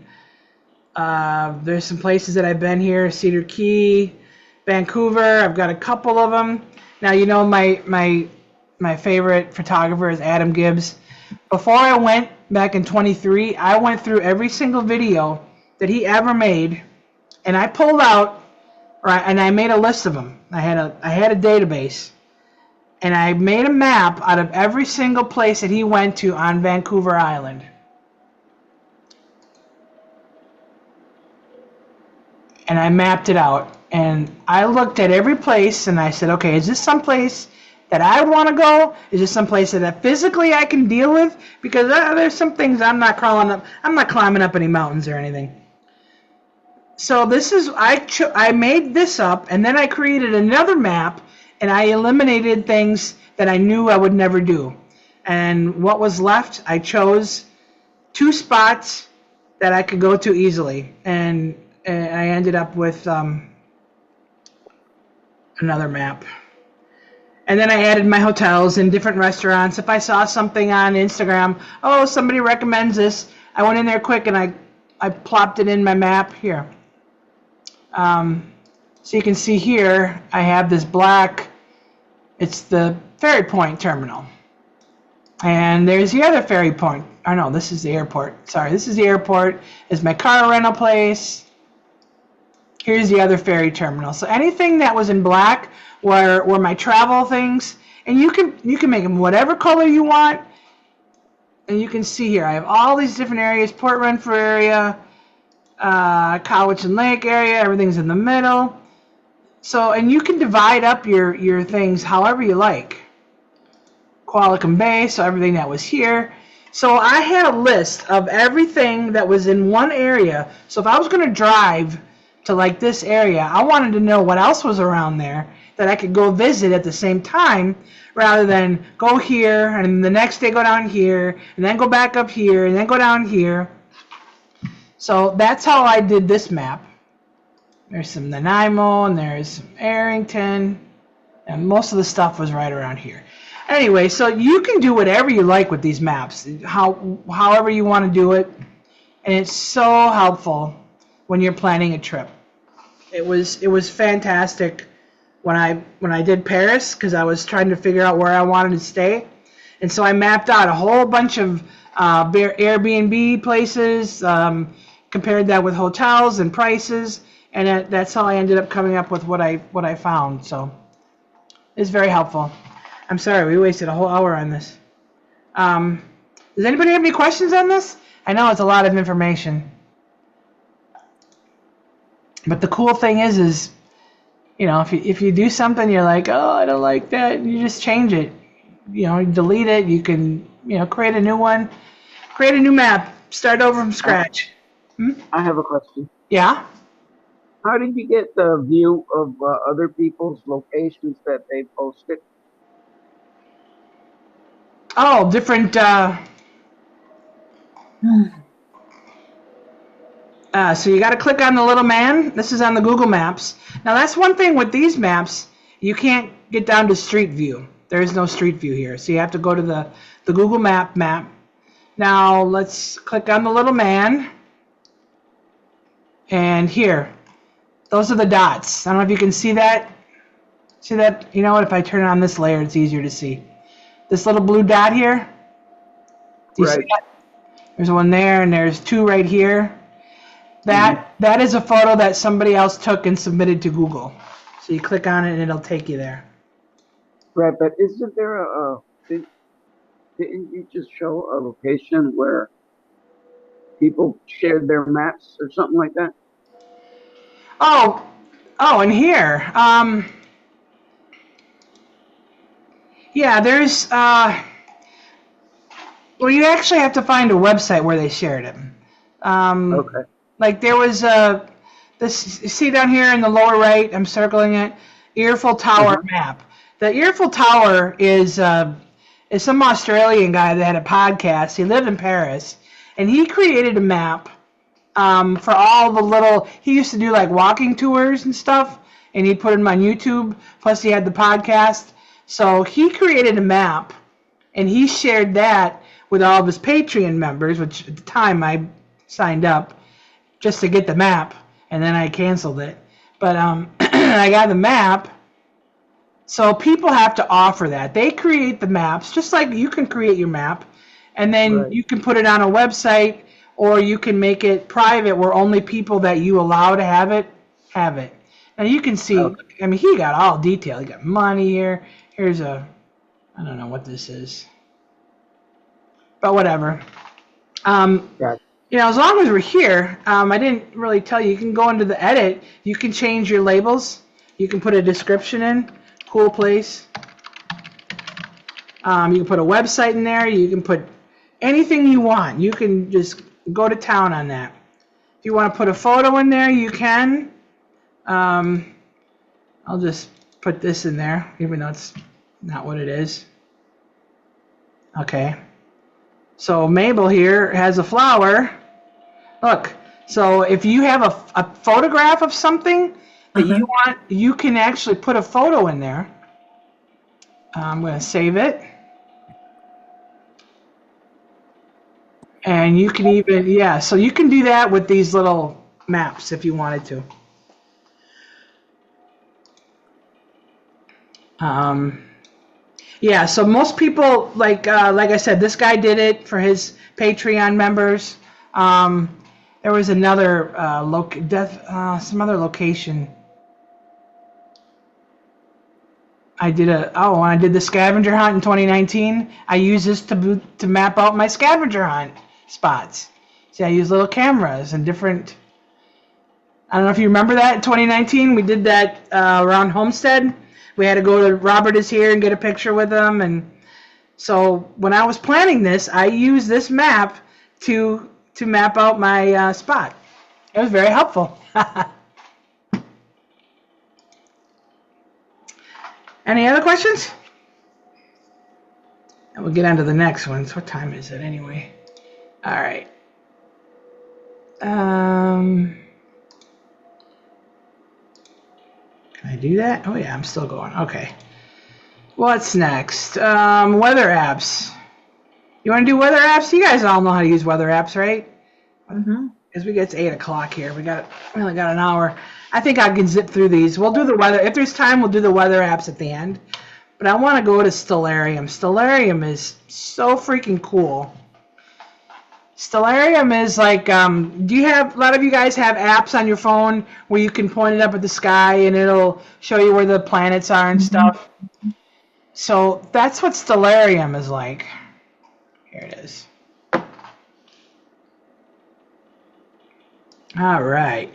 there's some places that I've been here. Cedar Key, Vancouver. I've got a couple of them. Now, you know, my favorite photographer is Adam Gibbs. Before I went back in 23, I went through every single video that he ever made, and I pulled out, right, and I made a list of them. I had a database, and I made a map out of every single place that he went to on Vancouver Island. And I mapped it out, and I looked at every place, and I said, okay, is this someplace that I want to go? Is this someplace that physically I can deal with? Because there's some things I'm not climbing up any mountains or anything. So this is, I made this up, and then I created another map, and I eliminated things that I knew I would never do. And what was left, I chose 2 spots that I could go to easily, and I ended up with another map. And then I added my hotels and different restaurants. If I saw something on Instagram, oh, somebody recommends this, I went in there quick and I plopped it in my map here. So you can see here, I have this black, it's the Ferry Point terminal. And there's the other ferry point. Oh no, this is the airport. Sorry, this is the airport. Is my car rental place. Here's the other ferry terminal. So anything that was in black were my travel things, And you can make them whatever color you want. And you can see here, I have all these different areas: Port Renfrew area, Cowichan Lake area. Everything's in the middle. So, and you can divide up your things however you like. Qualicum Bay, so everything that was here. So I had a list of everything that was in one area. So if I was going to drive to like this area, I wanted to know what else was around there that I could go visit at the same time, rather than go here and the next day go down here and then go back up here and then go down here. So that's how I did this map. There's some Nanaimo and there's some Arrington, and most of the stuff was right around here. Anyway, so you can do whatever you like with these maps, however you want to do it, and it's so helpful when you're planning a trip. It was fantastic when I did Paris, because I was trying to figure out where I wanted to stay, and so I mapped out a whole bunch of Airbnb places, compared that with hotels and prices, and that's how I ended up coming up with what I found. So it's very helpful. I'm sorry, we wasted a whole hour on this. Does anybody have any questions on this? I know it's a lot of information. But the cool thing is, you know, if you do something, you're like, oh, I don't like that, you just change it. You know, delete it. You can, you know, create a new one, create a new map, start over from scratch. I have a question. Yeah? How did you get the view of other people's locations that they posted? Oh, different. So you got to click on the little man. This is on the Google Maps. Now that's one thing with these maps. You can't get down to Street View. There is no Street View here. So you have to go to the Google map. Now let's click on the little man. And here, those are the dots. I don't know if you can see that. See that? You know what? If I turn on this layer, it's easier to see. This little blue dot here. Do you see that? There's one there, and there's two right here. That is a photo that somebody else took and submitted to Google. So you click on it, and it'll take you there. Right, but isn't there didn't you just show a location where people shared their maps or something like that? Oh, and here. Yeah, there's, well, you actually have to find a website where they shared it. Okay. Like there was this, you see down here in the lower right, I'm circling it, Earful Tower map. The Earful Tower is some Australian guy that had a podcast. He lived in Paris, and he created a map for all the little, he used to do like walking tours and stuff, and he'd put them on YouTube, plus he had the podcast. So he created a map, and he shared that with all of his Patreon members, which at the time I signed up just to get the map, and then I canceled it. But I got the map, so people have to offer that. They create the maps, just like you can create your map, and then you can put it on a website, or you can make it private where only people that you allow to have it. Now you can see, I mean, he got all detail. He got money here. Here's a, I don't know what this is, but whatever. You know, as long as we're here, I didn't really tell you, you can go into the edit. You can change your labels. You can put a description in. Cool place. You can put a website in there. You can put anything you want. You can just go to town on that. If you want to put a photo in there, you can. I'll just put this in there, even though it's not what it is. Okay. So Mabel here has a flower. Look, so if you have a photograph of something that you want, you can actually put a photo in there. I'm going to save it. And you can even, yeah, so you can do that with these little maps if you wanted to. Yeah, so most people, like I said, this guy did it for his Patreon members. There was another some other location. when I did the scavenger hunt in 2019, I used this to map out my scavenger hunt spots. See, I use little cameras and different. I don't know if you remember that in 2019. We did that around Homestead. We had to go to Robert is here and get a picture with him, and so when I was planning this, I used this map to map out my spot. It was very helpful. Any other questions? And we'll get on to the next ones. What time is it anyway? All right. Can I do that? Oh yeah, I'm still going. Okay. What's next? Weather apps. You want to do weather apps? You guys all know how to use weather apps, right? Mm-hmm. As we get to 8 o'clock here, we only got an hour. I think I can zip through these. We'll do the weather. If there's time, we'll do the weather apps at the end. But I want to go to Stellarium. Stellarium is so freaking cool. Stellarium is like, do you have, a lot of you guys have apps on your phone where you can point it up at the sky and it'll show you where the planets are and stuff? So that's what Stellarium is like. Here it is. All right.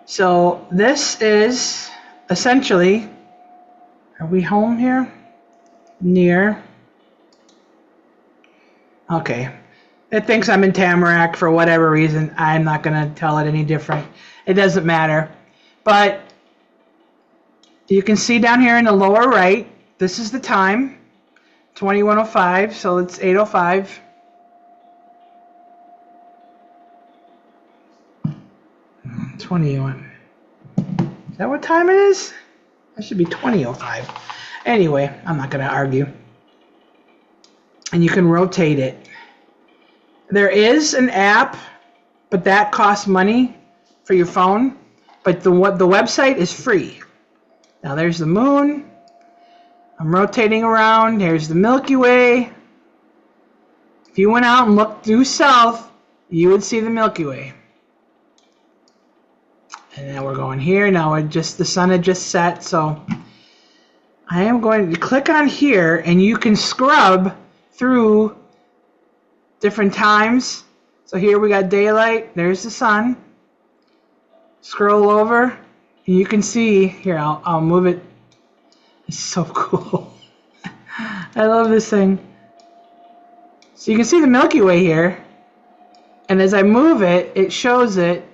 So this is essentially, are we home here? Near. Okay. It thinks I'm in Tamarack for whatever reason. I'm not going to tell it any different. It doesn't matter. But you can see down here in the lower right, this is the time, 21:05, so it's 8:05. Is that what time it is? That should be 20:05. Anyway, I'm not going to argue. And you can rotate it. There is an app, but that costs money for your phone. But the website is free. Now there's the moon. I'm rotating around. Here's the Milky Way. If you went out and looked due south, you would see the Milky Way. And now we're going here. Now the sun had just set, so I am going to click on here, and you can scrub through different times. So here we got daylight. There's the sun. Scroll over, and you can see here. I'll move it. It's so cool. I love this thing. So you can see the Milky Way here, and as I move it, it shows it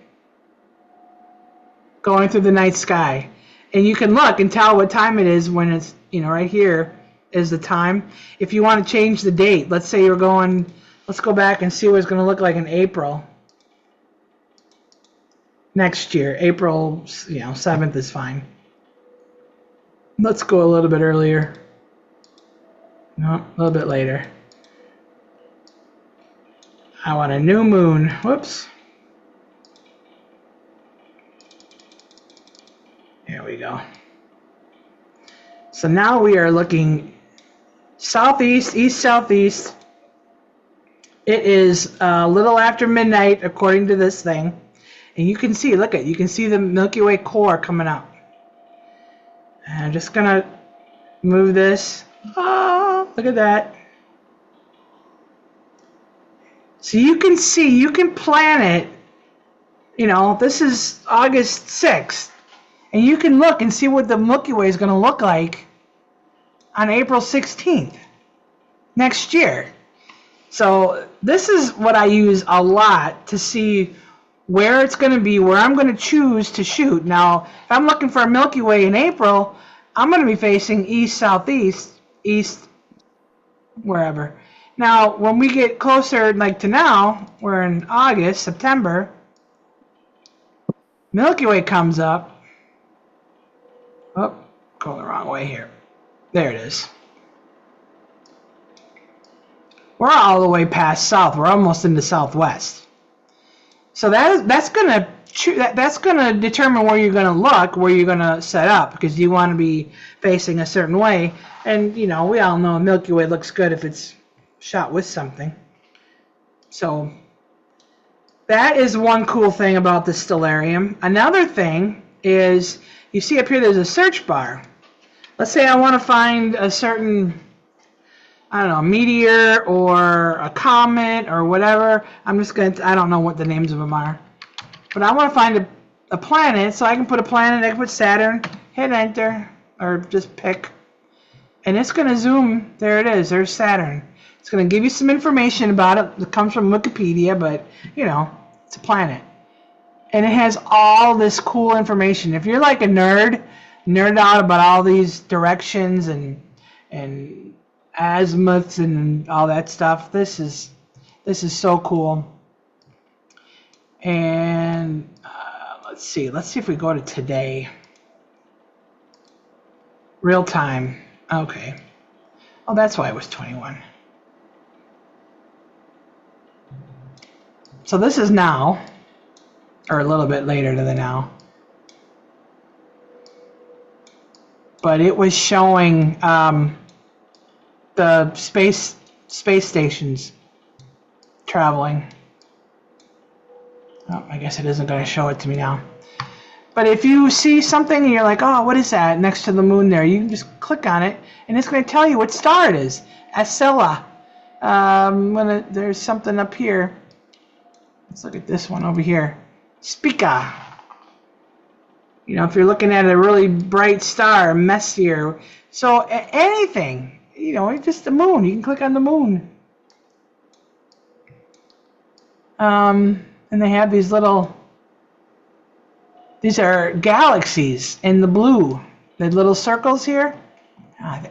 going through the night sky. And you can look and tell what time it is when it's, right here is the time. If you want to change the date, let's say you're going, let's go back and see what it's going to look like in April. Next year, April, 7th is fine. Let's go a little bit earlier. No, a little bit later. I want a new moon. Whoops. There we go. So now we are looking southeast, east-southeast. It is a little after midnight, according to this thing. And you can see, you can see the Milky Way core coming up. And I'm just going to move this. Oh, look at that. So you can see, you can plan it. This is August 6th. And you can look and see what the Milky Way is going to look like on April 16th next year. So this is what I use a lot to see where it's going to be, where I'm going to choose to shoot. Now, if I'm looking for a Milky Way in April, I'm going to be facing east, southeast, east, wherever. Now, when we get closer, like to now, we're in August, September, Milky Way comes up. Oh, going the wrong way here. There it is. We're all the way past south. We're almost into southwest. So that's gonna determine where you're gonna look, where you're gonna set up, because you want to be facing a certain way. And we all know Milky Way looks good if it's shot with something. So that is one cool thing about the Stellarium. Another thing is you see up here there's a search bar. Let's say I want to find a certain, I don't know, meteor or a comet or whatever. I'm just going to, I don't know what the names of them are. But I want to find a planet, so I can put a planet, I can put Saturn, hit enter, or just pick. And it's going to zoom, there it is, there's Saturn. It's going to give you some information about it that comes from Wikipedia, but, you know, it's a planet. And it has all this cool information. If you're like a nerd out about all these directions and azimuths and all that stuff, this is so cool. And let's see if we go to today. Real time. Okay. Oh, that's why it was 21. So this is now, or a little bit later to the now. But it was showing the space stations traveling. Oh, I guess it isn't going to show it to me now. But if you see something and you're like, oh, what is that next to the moon there? You can just click on it, and it's going to tell you what star it is. Acela. There's something up here. Let's look at this one over here. Spica. You know, if you're looking at a really bright star, Messier. So anything, you know, just the moon. You can click on the moon. And they have these these are galaxies in the blue. The little circles here.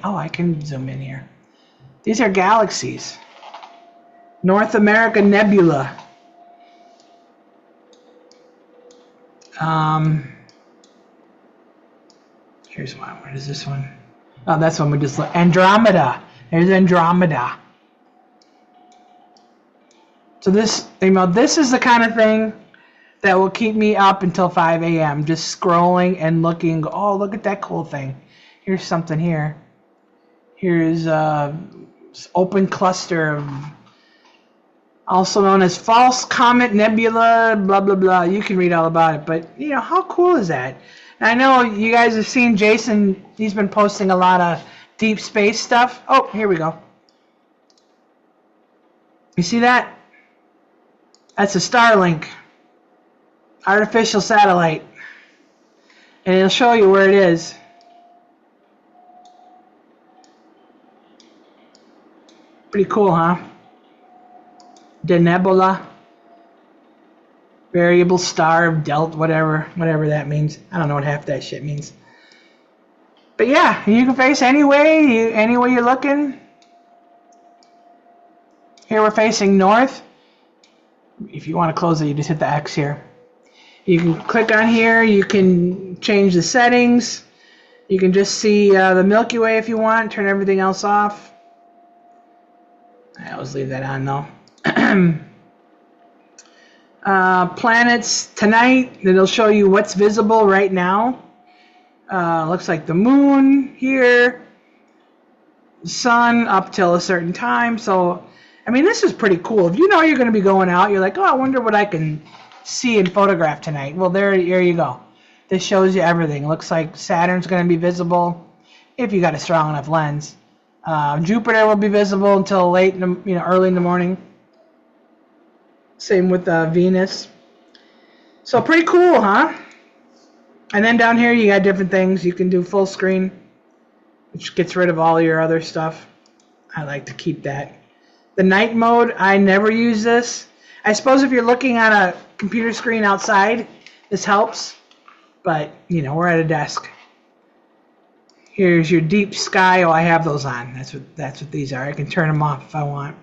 Oh, I can zoom in here. These are galaxies. North America Nebula. Here's one. What is this one? Oh, that's one we just looked. Andromeda. There's Andromeda. So this is the kind of thing that will keep me up until 5 a.m. just scrolling and looking. Oh, look at that cool thing. Here's something here. Here's open cluster of, also known as false comet nebula, blah, blah, blah. You can read all about it. But, you know, how cool is that? And I know you guys have seen Jason. He's been posting a lot of deep space stuff. Oh, here we go. You see that? That's a Starlink. Artificial satellite. And it'll show you where it is. Pretty cool, huh? Denebula. Variable star of Delta, whatever that means. I don't know what half that shit means. But yeah, you can face any way you're looking. Here we're facing north. If you want to close it, you just hit the X here. You can click on here. You can change the settings. You can just see the Milky Way if you want. Turn everything else off. I always leave that on though. Planets tonight. It'll show you what's visible right now. Looks like the moon here. Sun up till a certain time. So, I mean, this is pretty cool. If you know you're going to be going out, you're like, oh, I wonder what I can see and photograph tonight. Well, there you go. This shows you everything. Looks like Saturn's going to be visible if you got a strong enough lens. Jupiter will be visible until late, early in the morning. Same with Venus. So pretty cool, huh? And then down here you got different things. You can do full screen, which gets rid of all your other stuff. I like to keep that. The night mode, I never use this. I suppose if you're looking at a computer screen outside, this helps. But, we're at a desk. Here's your deep sky. Oh, I have those on. That's what these are. I can turn them off if I want.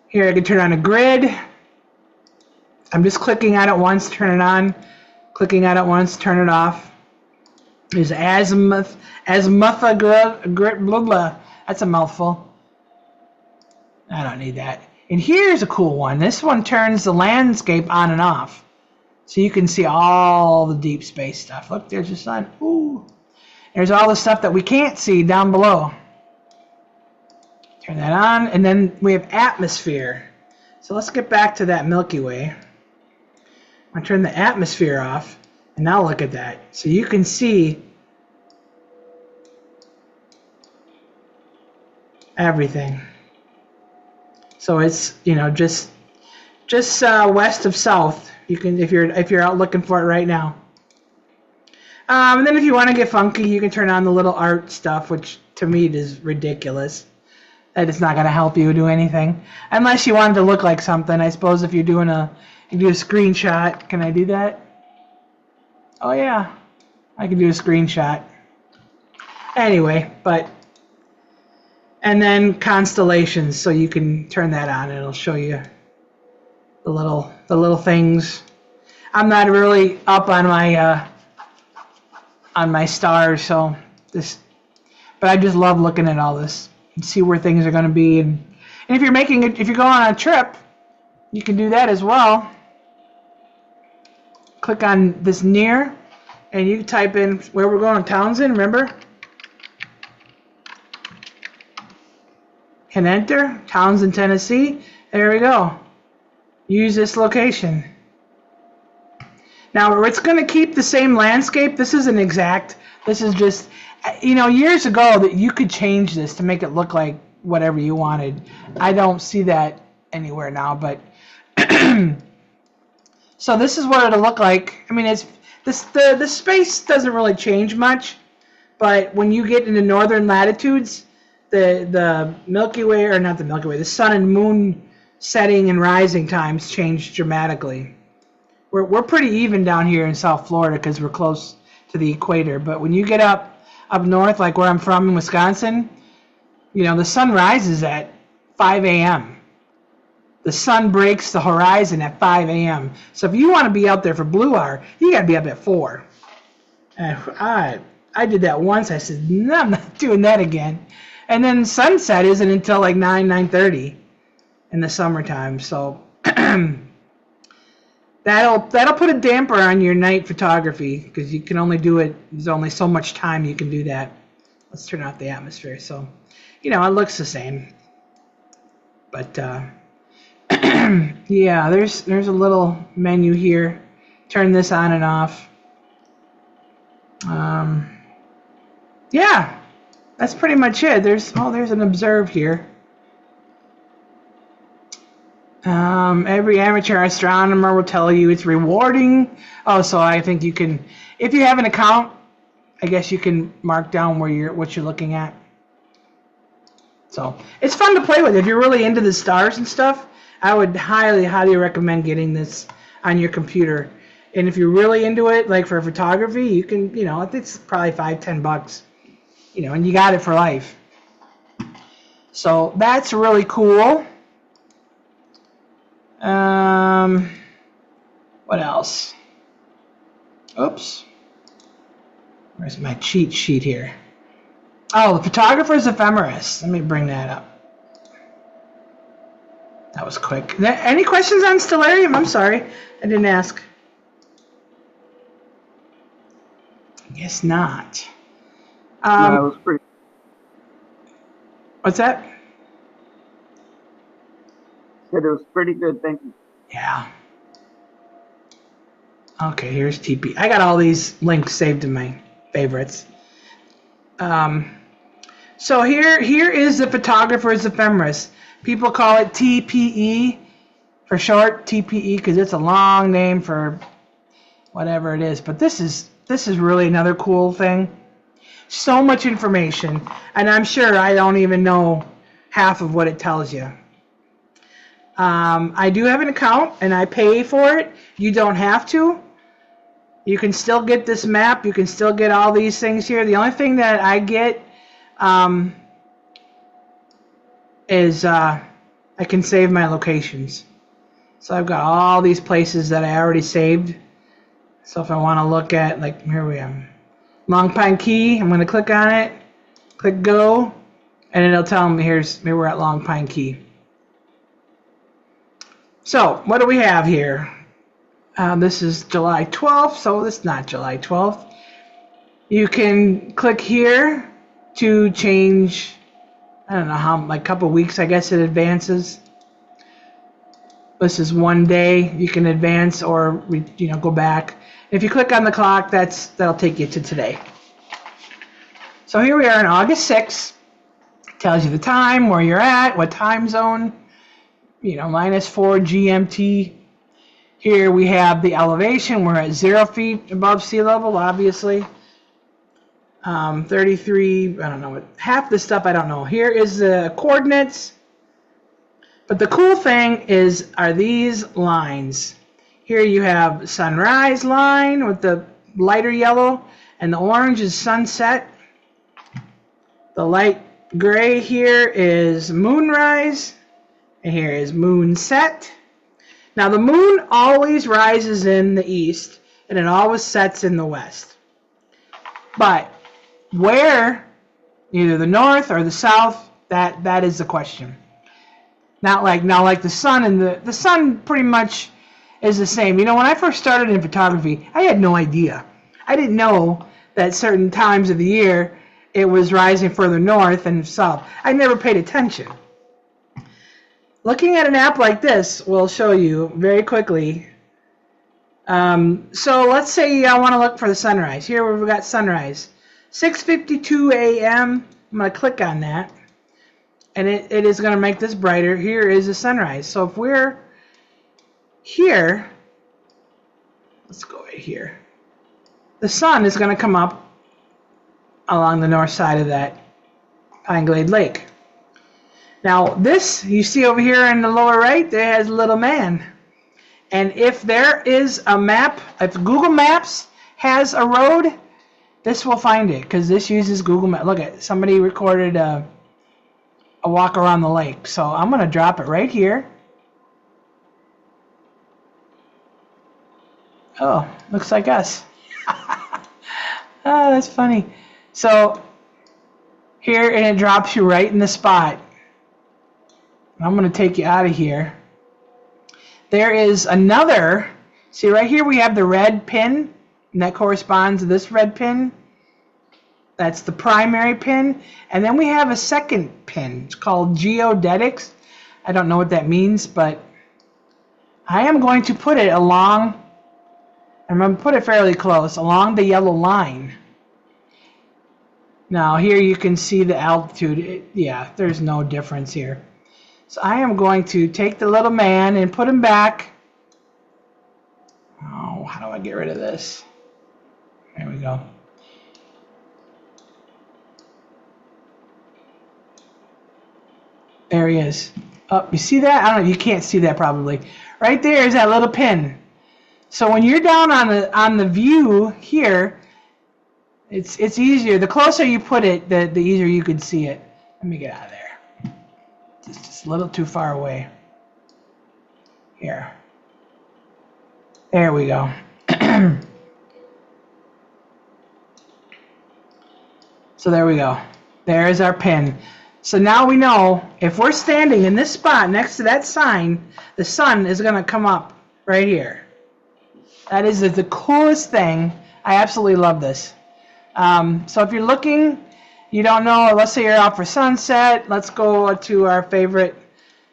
Here I can turn on a grid. I'm just clicking on it once, turn it on. Clicking on it once, turn it off. There's azimuth grid, blah, blah. That's a mouthful. I don't need that. And here's a cool one. This one turns the landscape on and off. So you can see all the deep space stuff. Look, there's the sun. Ooh. There's all the stuff that we can't see down below. Turn that on. And then we have atmosphere. So let's get back to that Milky Way. I'm going to turn the atmosphere off. And now look at that. So you can see everything. So it's, you know, just west of south. You can, if you're out looking for it right now. And then if you want to get funky, you can turn on the little art stuff, which to me is ridiculous. That it's not going to help you do anything unless you want it to look like something. I suppose if you're doing you do a screenshot. Can I do that? Oh yeah, I can do a screenshot. Anyway, and then constellations, so you can turn that on. It'll show you the little things. I'm not really up on my stars, so but I just love looking at all this and see where things are going to be. And if you're if you're going on a trip, you can do that as well. Click on this near, and you type in where we're going, Townsend, remember? Can enter, Townsend, Tennessee. There we go. Use this location. Now, it's going to keep the same landscape. This isn't exact. This is just, you know, years ago that you could change this to make it look like whatever you wanted. I don't see that anywhere now, but so this is what it'll look like. I mean, the space doesn't really change much, but when you get into northern latitudes, the Milky Way, or not the Milky Way, the sun and moon setting and rising times change dramatically. We're pretty even down here in South Florida because we're close to the equator, but when you get up north, like where I'm from in Wisconsin, you know, the sun rises at 5 a.m. The sun breaks the horizon at 5 a.m. So if you want to be out there for blue hour, you got to be up at 4. And I did that once. I said, no, I'm not doing that again. And then sunset isn't until like 9:30 in the summertime. So that'll put a damper on your night photography because you can only do it. There's only so much time you can do that. Let's turn off the atmosphere. So, you know, it looks the same. But yeah, there's a little menu here. Turn this on and off. Yeah, that's pretty much it. There's an observe here. Every amateur astronomer will tell you it's rewarding. Oh, so I think you can, if you have an account, I guess you can mark down what you're looking at. So it's fun to play with. If you're really into the stars and stuff, I would highly recommend getting this on your computer. And if you're really into it, like for photography, you can, you know, it's probably $5-10, you know, and you got it for life. So that's really cool. What else? Oops. Where's my cheat sheet here? Oh, the photographer's ephemeris. Let me bring that up. That was quick. Any questions on Stellarium? I'm sorry, I didn't ask. Guess not. No, it was pretty. What's that? Said it was pretty good. Thank you. Yeah. Okay, here's TP. I got all these links saved in my favorites. So here is the photographer's ephemeris. People call it TPE for short, TPE, because it's a long name for whatever it is. But this is really another cool thing. So much information, and I'm sure I don't even know half of what it tells you. I do have an account, and I pay for it. You don't have to. You can still get this map. You can still get all these things here. The only thing that I get is I can save my locations. So I've got all these places that I already saved. So if I want to look at, like, here we are, Long Pine Key, I'm going to click on it, click go, and it'll tell me here we're at Long Pine Key. So what do we have here? This is July 12th, so it's not July 12th. You can click here to change, I don't know how, like a couple weeks, I guess it advances. This is one day. You can advance or go back. If you click on the clock, that'll take you to today. So here we are on August 6th. It tells you the time, where you're at, what time zone. -4 GMT. Here we have the elevation. We're at 0 feet above sea level, obviously. 33, I don't know, half the stuff I don't know. Here is the coordinates. But the cool thing are these lines. Here you have sunrise line with the lighter yellow, and the orange is sunset. The light gray here is moonrise, and here is moonset. Now the moon always rises in the east, and it always sets in the west. But where, either the north or the south, that is the question. Not like the sun, and the sun pretty much is the same. When I first started in photography, I had no idea. I didn't know that certain times of the year it was rising further north and south. I never paid attention. Looking at an app like this will show you very quickly. So let's say I want to look for the sunrise. Here we've got sunrise. 6:52 a.m. I'm going to click on that. And it is going to make this brighter. Here is the sunrise. So if we're here, let's go right here. The sun is going to come up along the north side of that Pine Glade Lake. Now this, you see over here in the lower right, there has a little man. And if there is a map, if Google Maps has a road, this will find it, because this uses Google Maps. Look at, somebody recorded a walk around the lake. So I'm going to drop it right here. Oh, looks like us. Oh, that's funny. So here, and it drops you right in the spot. I'm going to take you out of here. There is another, see right here we have the red pin, and that corresponds to this red pin. That's the primary pin. And then we have a second pin. It's called geodetics. I don't know what that means, but I am going to put it along, I'm going to put it fairly close, along the yellow line. Now here you can see the altitude. Yeah, there's no difference here. So I am going to take the little man and put him back. Oh, how do I get rid of this? There we go. There he is. Oh, you see that? I don't know. You can't see that probably. Right there is that little pin. So when you're down on the view here, it's easier. The closer you put it, the easier you can see it. Let me get out of there. Just a little too far away. Here. There we go. So there we go. There's our pin. So now we know if we're standing in this spot next to that sign, the sun is going to come up right here. That is the coolest thing. I absolutely love this. So if you're looking, you don't know, let's say you're out for sunset. Let's go to our favorite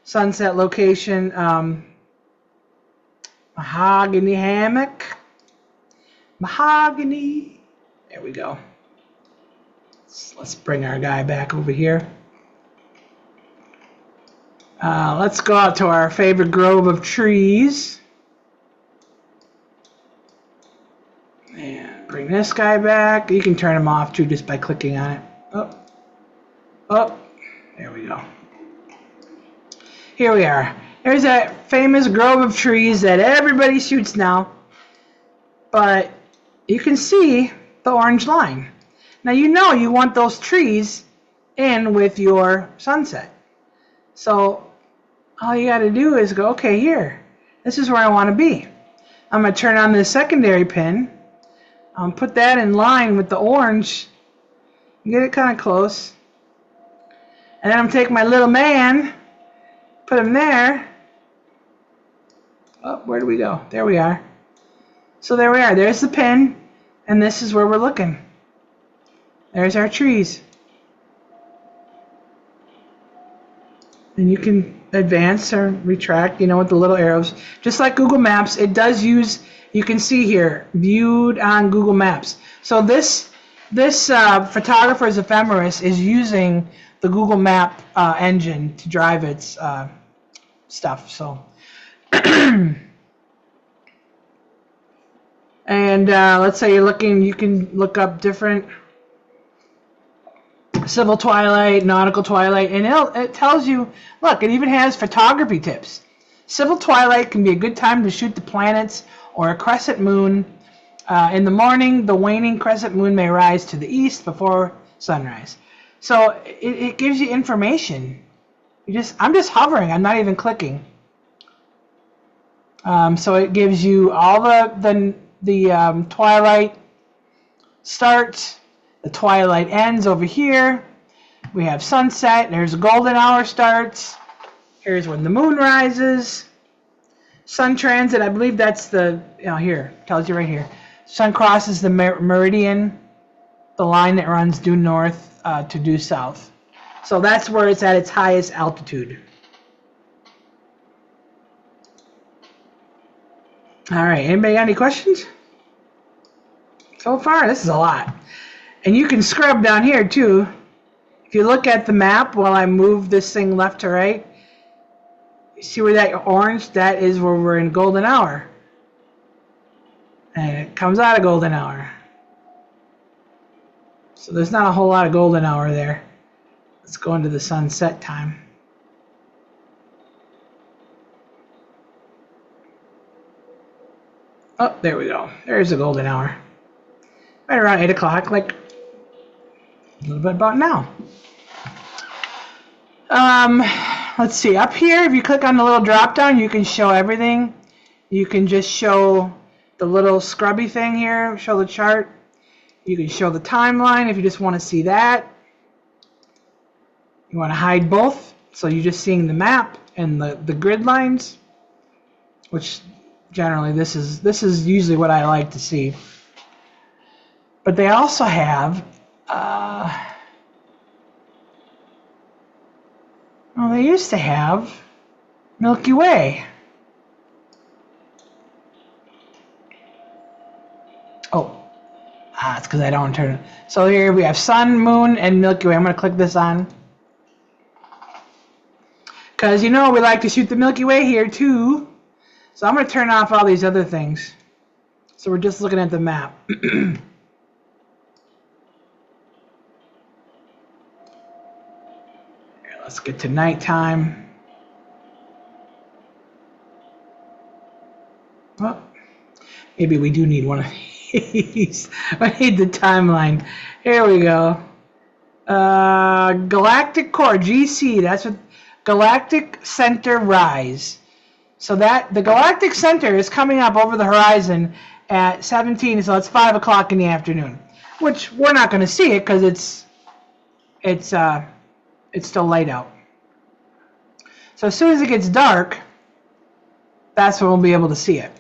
sunset location, Mahogany Hammock. Mahogany. There we go. Let's bring our guy back over here. Let's go out to our favorite grove of trees. And bring this guy back. You can turn him off too just by clicking on it. Oh, there we go. Here we are. There's that famous grove of trees that everybody shoots now. But you can see the orange line. Now you know you want those trees in with your sunset. So all you got to do is go, okay, here. This is where I want to be. I'm going to turn on the secondary pin. Put that in line with the orange. Get it kind of close. And then I'm going to take my little man, put him there. Oh, where do we go? There we are. So there we are. There's the pin, and this is where we're looking. There's our trees. And you can advance or retract, you know, with the little arrows. Just like Google Maps, it does use, you can see here, viewed on Google Maps. So this photographer's ephemeris is using the Google Map engine to drive its stuff. So, and let's say you're looking, you can look up different civil twilight, nautical twilight, and it tells you, look, it even has photography tips. Civil twilight can be a good time to shoot the planets or a crescent moon. In the morning, the waning crescent moon may rise to the east before sunrise. So it gives you information. I'm just hovering. I'm not even clicking. So it gives you all the twilight starts. The twilight ends over here. We have sunset. There's a golden hour starts. Here's when the moon rises. Sun transit, I believe that's the, here, tells you right here. Sun crosses the meridian, the line that runs due north to due south. So that's where it's at its highest altitude. All right, anybody got any questions? So far, this is a lot. And you can scrub down here too. If you look at the map while I move this thing left to right, you see where that orange, that is where we're in golden hour. And it comes out of golden hour. So there's not a whole lot of golden hour there. Let's go into the sunset time. Oh, there we go. There's the golden hour. Right around 8 o'clock, like a little bit about now. Let's see. Up here, if you click on the little drop down, you can show everything. You can just show the little scrubby thing here, show the chart. You can show the timeline if you just want to see that. You want to hide both, so you're just seeing the map and the grid lines, which generally this is usually what I like to see. But they also have, well, they used to have Milky Way. Oh, it's because I don't turn it. So here we have Sun, Moon, and Milky Way. I'm going to click this on. Because, we like to shoot the Milky Way here, too. So I'm going to turn off all these other things. So we're just looking at the map. Here, let's get to nighttime. Well, maybe we do need one of these. I need the timeline. Here we go. Galactic Core, GC, that's what Galactic Center Rise. So that the Galactic Center is coming up over the horizon at 17, so it's 5 o'clock in the afternoon, which we're not going to see it because it's still light out. So as soon as it gets dark, that's when we'll be able to see it.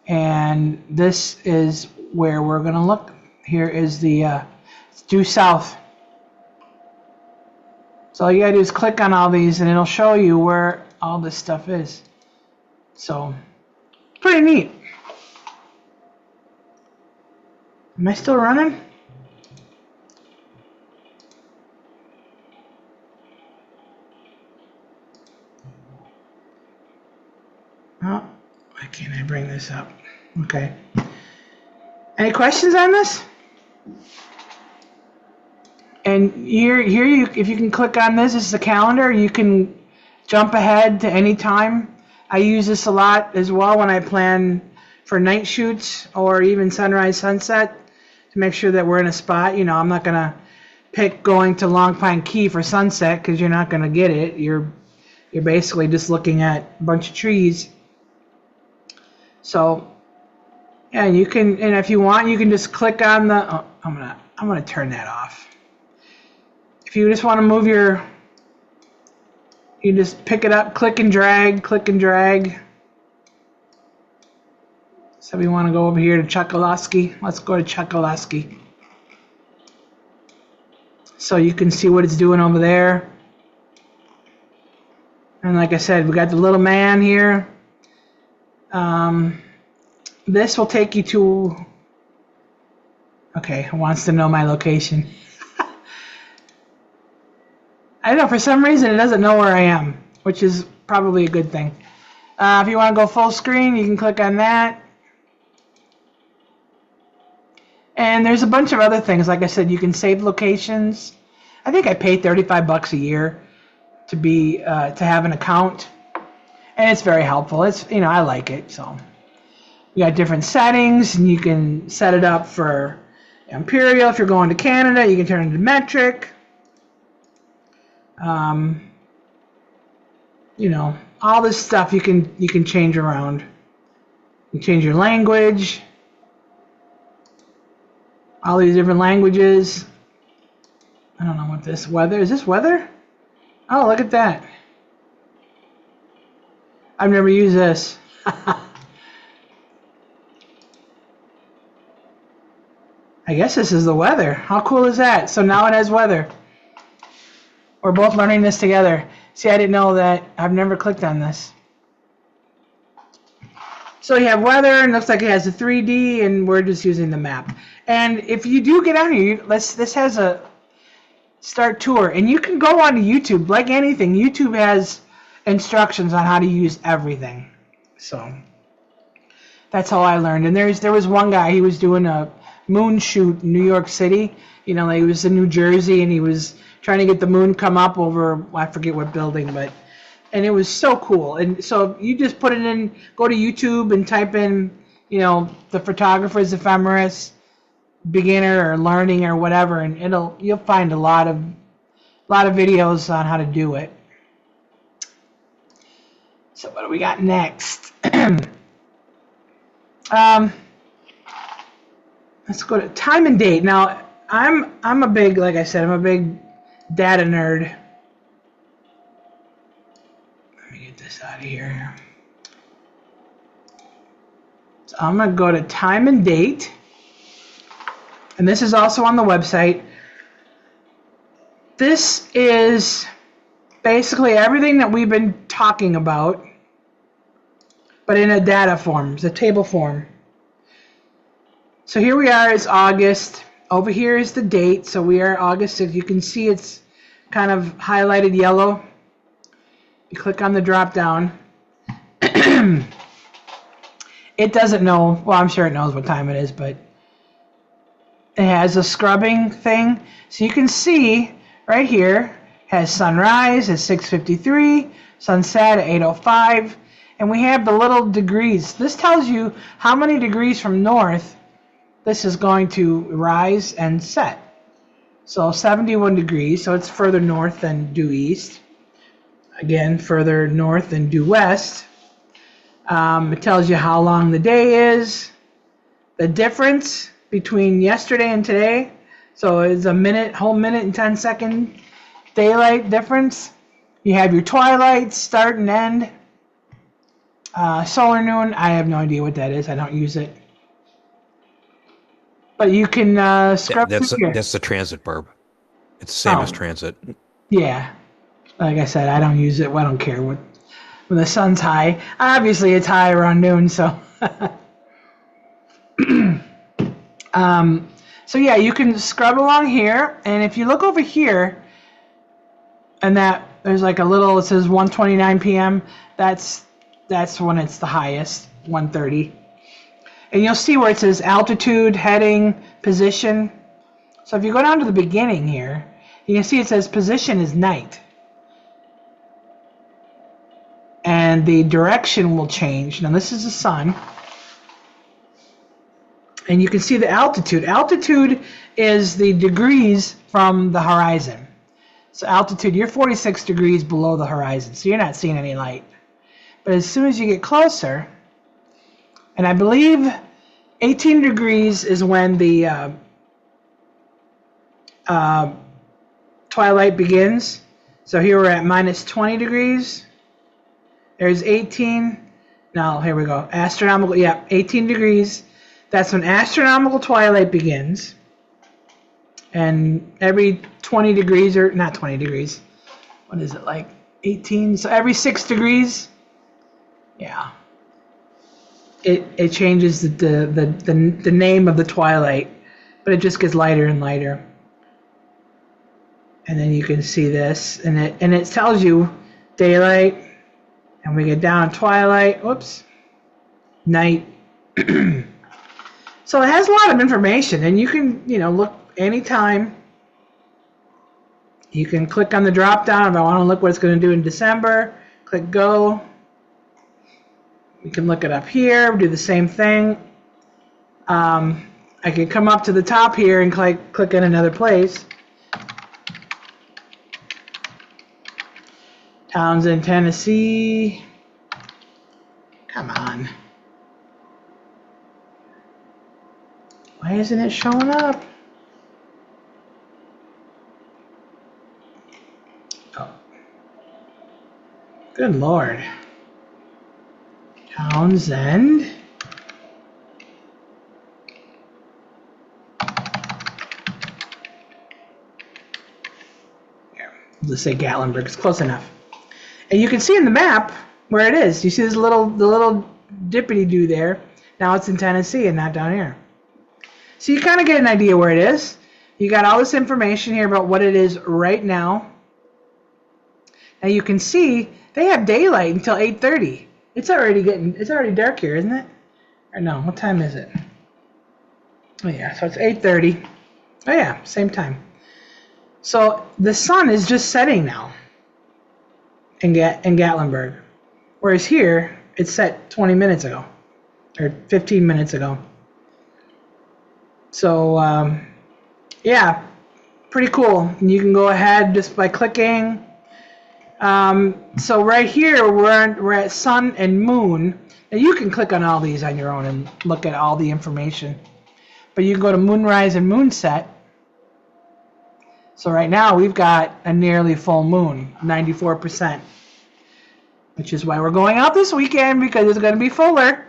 And this is where we're going to look. Here is the due south. So all you gotta do is click on all these and it'll show you where all this stuff is. So, pretty neat. Am I still running? Oh, why can't I bring this up? Okay. Any questions on this? And here if you can click on this is the calendar. You can jump ahead to any time. I use this a lot as well when I plan for night shoots or even sunrise, sunset to make sure that we're in a spot. I'm not gonna pick going to Long Pine Key for sunset because you're not gonna get it. You're basically just looking at a bunch of trees. So, yeah, you can, and if you want, you can just click on the. Oh, I'm gonna turn that off. If you just want to move you just pick it up, click and drag. So we want to go over here to Chokoloskee. Let's go to Chokoloskee. So you can see what it's doing over there. And like I said, we got the little man here. This will take you to, okay, it wants to know my location. I don't know, for some reason it doesn't know where I am, which is probably a good thing. If you want to go full screen, you can click on that. And there's a bunch of other things. Like I said, you can save locations. I think I pay $35 a year to be to have an account, and it's very helpful. It's, you know, I like it. So you got different settings, and you can set it up for imperial. If you're going to Canada, you can turn it to metric. You know, all this stuff you can change around. You can change your language. All these different languages. I don't know what this weather is. This weather? Oh, look at that. I've never used this. I guess this is the weather. How cool is that? So now it has weather. We're both learning this together. See, I didn't know that. I've never clicked on this. So you have weather, and it looks like it has a 3D, and we're just using the map. And if you do get on here, this has a start tour, and you can go onto YouTube. Like anything, YouTube has instructions on how to use everything. So that's how I learned. And there was one guy, he was doing a moon shoot in New York City. You know, he was in New Jersey, and he was trying to get the moon come up over, I forget what building, and it was so cool. And so you just put it in, go to YouTube and type in, you know, the photographer's ephemeris, beginner or learning or whatever, and you'll find a lot of videos on how to do it. So what do we got next? Let's go to time and date. Now I'm a big, like I said, I'm a big data nerd. Let me get this out of here. So I'm gonna go to time and date. And this is also on the website. This is basically everything that we've been talking about, but in a data form, it's a table form. So here we are, it's August. Over here is the date, so we are August 6th. You can see it's kind of highlighted yellow. You click on the drop down. It doesn't know, well, I'm sure it knows what time it is, but it has a scrubbing thing. So you can see right here, has sunrise at 6:53, sunset at 8:05, and we have the little degrees. This tells you how many degrees from north this is going to rise and set. So 71 degrees, so it's further north than due east. Again, further north than due west. It tells you how long the day is, the difference between yesterday and today. So it's a minute, whole minute and 10-second daylight difference. You have your twilight, start and end. Solar noon, I have no idea what that is. I don't use it. But you can scrub through here. That's the transit bulb. It's the same as transit. Yeah. Like I said, I don't use it. Well, I don't care when the sun's high. Obviously, it's high around noon, so. So yeah, you can scrub along here, and if you look over here, and that there's like a little, it says 1:29 p.m. That's when it's the highest, 1:30. And you'll see where it says altitude, heading, position. So if you go down to the beginning here, you can see it says position is night. And the direction will change. Now this is the sun. And you can see the altitude. Altitude is the degrees from the horizon. So altitude, you're 46 degrees below the horizon, so you're not seeing any light. But as soon as you get closer, and I believe 18 degrees is when the twilight begins. So here we're at minus 20 degrees. There's 18. Now, here we go. Astronomical, yeah, 18 degrees. That's when astronomical twilight begins. And every 20 degrees, or not 20 degrees, what is it, like 18. So every 6 degrees, yeah, it changes the name of the twilight, but it just gets lighter and lighter. And then you can see this, and it tells you daylight, and we get down twilight. Whoops, night. So it has a lot of information, and you can look anytime. You can click on the drop down if I want to look what it's going to do in December. Click go. We can look it up here. Do the same thing. I can come up to the top here and click in another place. Townsend, Tennessee. Come on. Why isn't it showing up? Oh. Good Lord. Townsend. Here, let's say Gatlinburg. It's close enough. And you can see in the map where it is. You see this the little dippity-doo there. Now it's in Tennessee and not down here. So you kind of get an idea where it is. You got all this information here about what it is right now. Now you can see they have daylight until 8:30. It's already dark here, isn't it? Or no, what time is it? Oh yeah, so it's 8:30. Oh yeah, same time. So the sun is just setting now in Gatlinburg. Whereas here, it's set 20 minutes ago. Or 15 minutes ago. So, yeah, pretty cool. And you can go ahead just by clicking. So right here, we're at sun and moon. And you can click on all these on your own and look at all the information. But you can go to moonrise and moonset. So right now, we've got a nearly full moon, 94%. Which is why we're going out this weekend, because it's going to be fuller.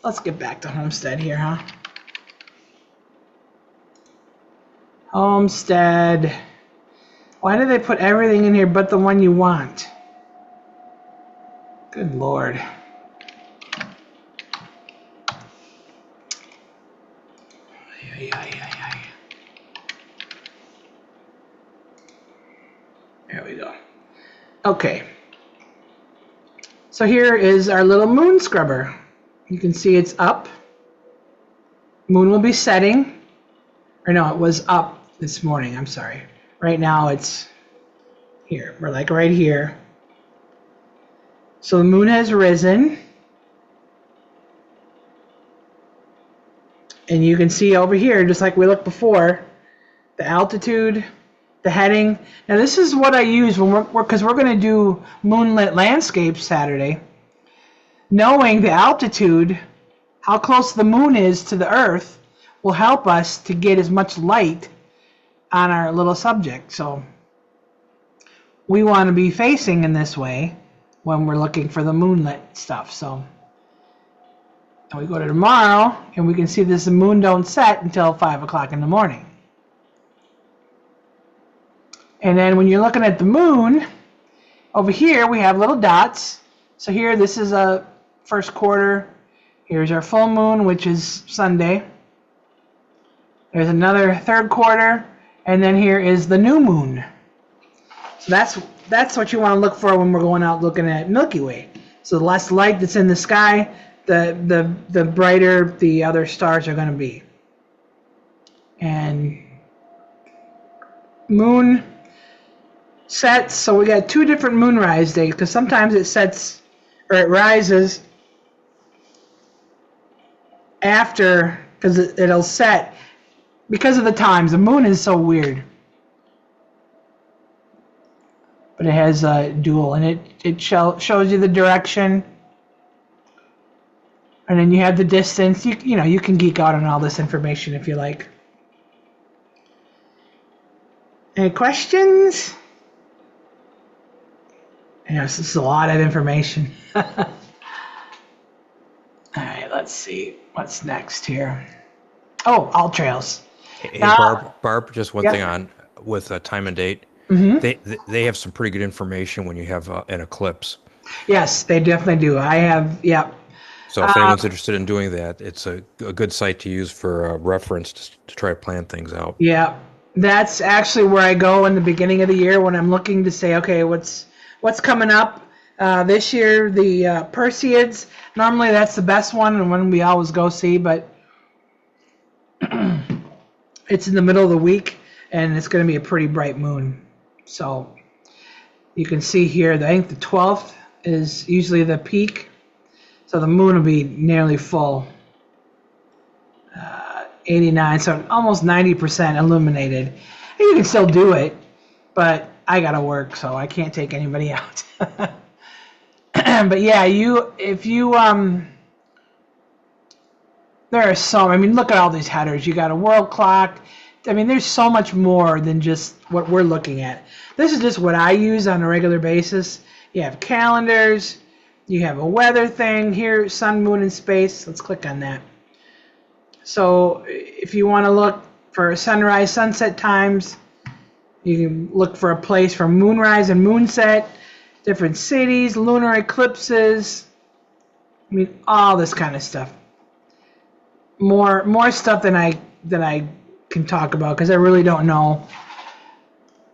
Let's get back to Homestead here, huh? Homestead. Why do they put everything in here but the one you want? Good Lord. There we go. Okay. So here is our little moon scrubber. You can see it's up. Moon will be setting. Or no, it was up this morning. I'm sorry. Right now it's here. We're like right here. So the moon has risen. And you can see over here, just like we looked before, the altitude, the heading. Now this is what I use when because we're going to do moonlit landscapes Saturday. Knowing the altitude, how close the moon is to the earth, will help us to get as much light on our little subject. So we want to be facing in this way when we're looking for the moonlit stuff. So and we go to tomorrow and we can see this the moon don't set until 5 o'clock in the morning. And then when you're looking at the moon, over here we have little dots. So here this is a first quarter. Here's our full moon, which is Sunday. There's another third quarter, and then here is the new moon. So that's what you want to look for when we're going out looking at Milky Way. So the less light that's in the sky, the brighter the other stars are going to be. And moon sets, so we got 2 different moonrise days, because sometimes it sets or it rises after, because it'll set because of the times. The moon is so weird, but it has a dual, and it shows you the direction, and then you have the distance. You know you can geek out on all this information if you like. Any questions? Yes, this is a lot of information. All right, let's see what's next here. Oh, all trails. Hey, now, Barb, just one thing on with time and date. They have some pretty good information when you have an eclipse. Yes, they definitely do. I have, yeah. So if anyone's interested in doing that, it's a good site to use for reference to try to plan things out. Yeah, that's actually where I go in the beginning of the year when I'm looking to say, okay, what's coming up this year? The Perseids. Normally, that's the best one and one we always go see, but it's in the middle of the week, and it's going to be a pretty bright moon. So you can see here, I think the 12th is usually the peak. So the moon will be nearly full, 89, so almost 90% illuminated. And you can still do it, but I gotta work, so I can't take anybody out. But yeah, there are I mean, look at all these headers. You got a world clock. I mean, there's so much more than just what we're looking at. This is just what I use on a regular basis. You have calendars. You have a weather thing here, sun, moon, and space. Let's click on that. So if you want to look for sunrise, sunset times, you can look for a place for moonrise and moonset, different cities, lunar eclipses. I mean, all this kind of stuff. More stuff than I can talk about because I really don't know.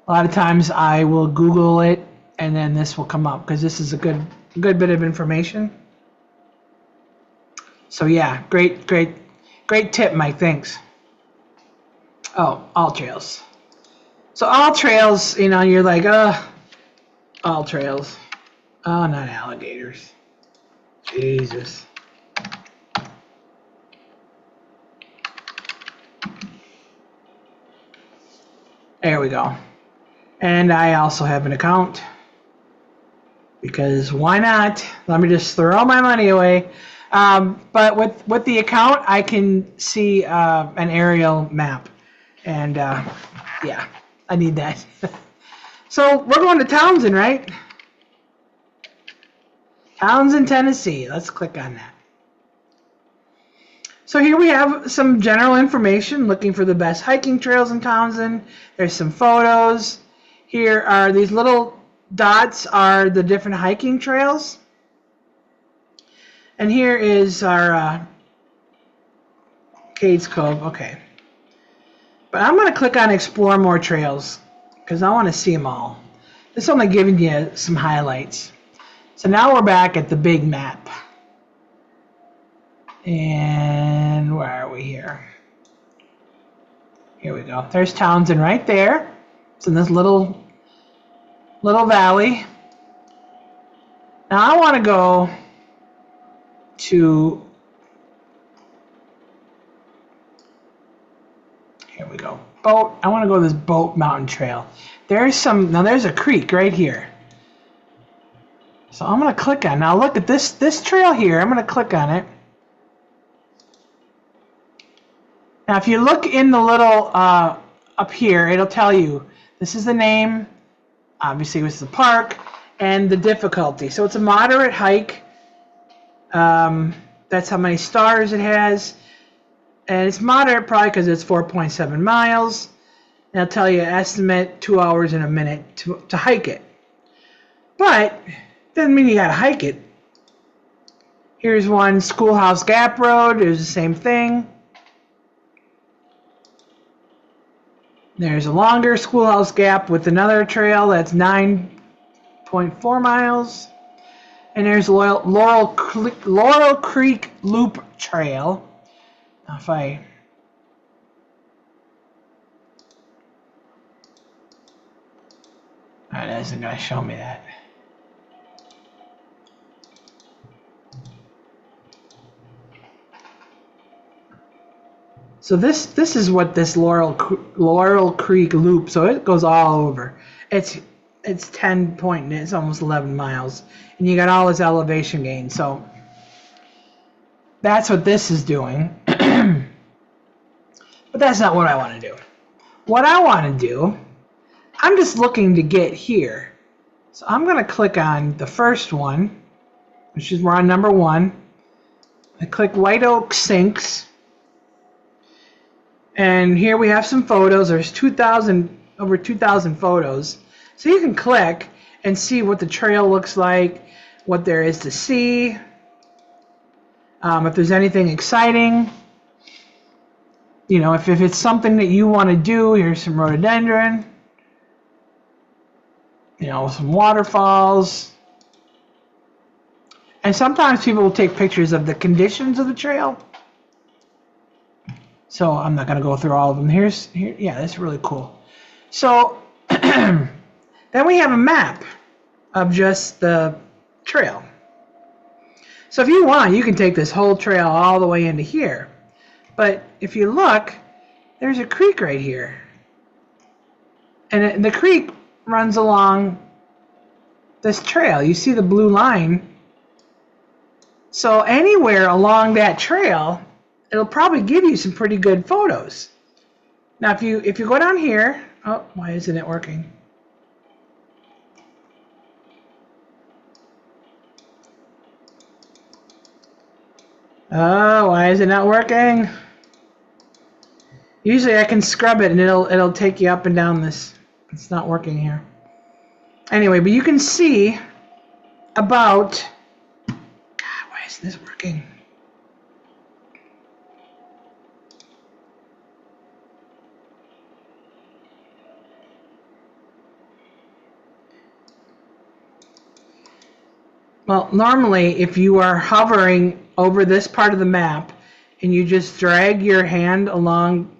A lot of times I will Google it and then this will come up because this is a good bit of information. So yeah, great tip, Mike. Thanks. Oh, all trails. So all trails, you know, you're like, all trails. Oh, not alligators. Jesus. There we go. And I also have an account. Because why not? Let me just throw my money away. But with the account, I can see an aerial map. And yeah, I need that. So we're going to Townsend, right? Townsend, Tennessee. Let's click on that. So here we have some general information, looking for the best hiking trails in Townsend. There's some photos. Here are these little dots are the different hiking trails. And here is our Cades Cove. Okay. But I'm going to click on Explore More Trails because I want to see them all. This is only giving you some highlights. So now we're back at the big map. And where are we here? Here we go. There's Townsend right there. It's in this little valley. Now I want to go to, here we go, boat. I want to go to this Boat Mountain Trail. There's a creek right here. So I'm going to click on, now look at this trail here. I'm going to click on it. Now if you look in the little, up here, it'll tell you, this is the name, obviously it's the park, and the difficulty. So it's a moderate hike. That's how many stars it has. And it's moderate probably because it's 4.7 miles. And it'll tell you estimate 2 hours and a minute to hike it. But doesn't mean you gotta hike it. Here's one, Schoolhouse Gap Road. There's the same thing. There's a longer Schoolhouse Gap with another trail that's 9.4 miles. And there's Laurel Creek Loop Trail. Now if that isn't going to show me that. So this is what this Laurel Creek Loop. So it goes all over. It's 10 point. It's almost 11 miles, and you got all this elevation gain. So that's what this is doing. But that's not what I want to do. What I want to do, I'm just looking to get here. So I'm going to click on the first one, which is we're on number 1. I click White Oak Sinks. And here we have some photos. There's over 2,000 photos. So you can click and see what the trail looks like, what there is to see, if there's anything exciting. You know, if it's something that you want to do, here's some rhododendron, you know, some waterfalls. And sometimes people will take pictures of the conditions of the trail. So I'm not going to go through all of them. Yeah, that's really cool. So then we have a map of just the trail. So if you want, you can take this whole trail all the way into here. But if you look, there's a creek right here. And the creek runs along this trail. You see the blue line. So anywhere along that trail, it'll probably give you some pretty good photos. Now if you go down here, oh, why isn't it working? Oh, why is it not working? Usually I can scrub it and it'll take you up and down this. It's not working here. Anyway, but you can see about, God, why isn't this working? Well, normally if you are hovering over this part of the map and you just drag your hand along,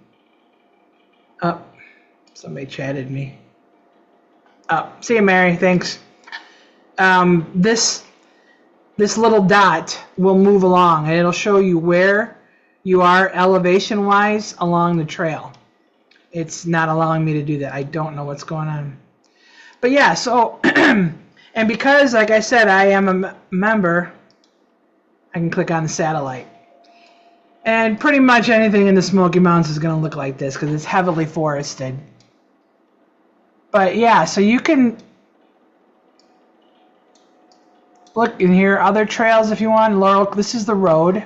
somebody chatted me. See you, Mary, thanks. This little dot will move along and it'll show you where you are elevation wise along the trail. It's not allowing me to do that. I don't know what's going on. But yeah, so and because, like I said, I am a member, I can click on the satellite. And pretty much anything in the Smoky Mountains is going to look like this because it's heavily forested. But yeah, so you can look in here, other trails if you want. Laurel, this is the road.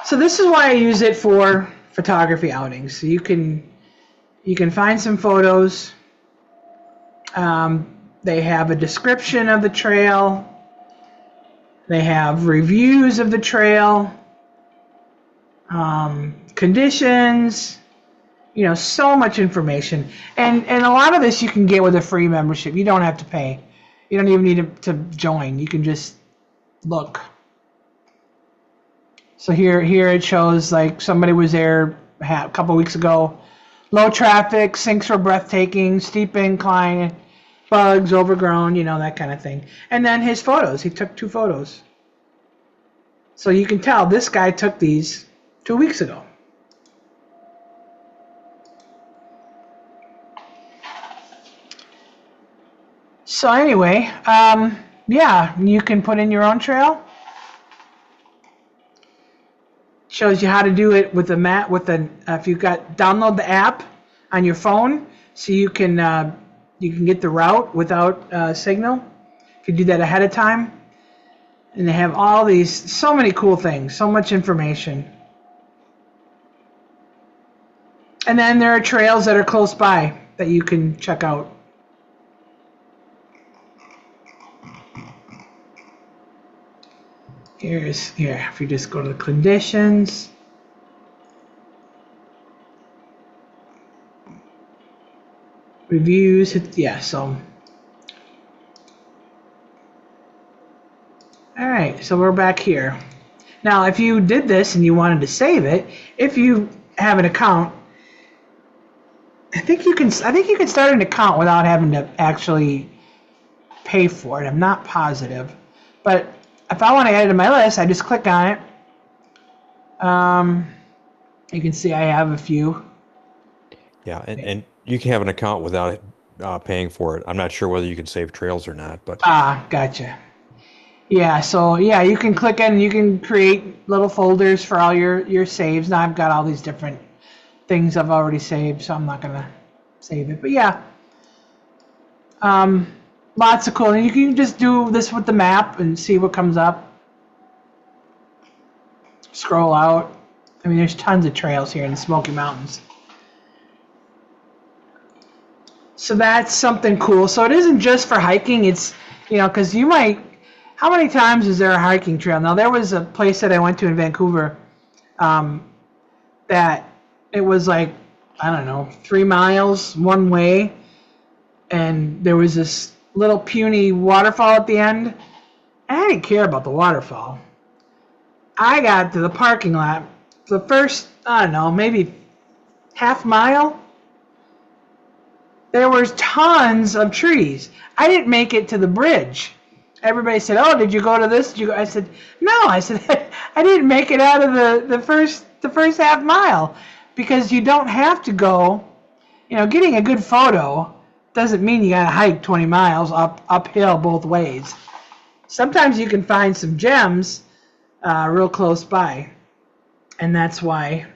So this is why I use it for photography outings. So you can find some photos. They have a description of the trail. They have reviews of the trail, conditions, you know, so much information. And a lot of this you can get with a free membership. You don't have to pay. You don't even need to join. You can just look. So here it shows like somebody was there a couple weeks ago. Low traffic, sinks were breathtaking, steep incline, bugs, overgrown, you know, that kind of thing. And then his photos. He took 2 photos. So you can tell this guy took these 2 weeks ago. So anyway, yeah, you can put in your own trail. Shows you how to do it with the map. If you've got, download the app on your phone, so you can get the route without signal. If you do that ahead of time, and they have all these, so many cool things, so much information. And then there are trails that are close by that you can check out. Here, if you just go to the conditions. Reviews, yeah, so. All right, so we're back here. Now, if you did this and you wanted to save it, if you have an account, I think you can start an account without having to actually pay for it. I'm not positive, but if I want to add it to my list, I just click on it. You can see I have a few. Yeah, and you can have an account without paying for it. I'm not sure whether you can save trails or not, but Gotcha. Yeah, so yeah, you can click in and you can create little folders for all your saves. Now I've got all these different things I've already saved, so I'm not gonna save it. But yeah, lots of cool. And you can just do this with the map and see what comes up. Scroll out. I mean, there's tons of trails here in the Smoky Mountains. So that's something cool. So it isn't just for hiking. It's, because you might, how many times is there a hiking trail? Now, there was a place that I went to in Vancouver that it was like, I don't know, 3 miles one way. And there was this little puny waterfall at the end. And I didn't care about the waterfall. I got to the parking lot. The first, I don't know, maybe half mile, there was tons of trees. I didn't make it to the bridge. Everybody said, "Oh, did you go to this? Did you go?" I said, "No." I said, "I didn't make it out of the first half mile," because you don't have to go. Getting a good photo doesn't mean you got to hike 20 miles uphill both ways. Sometimes you can find some gems real close by, and that's why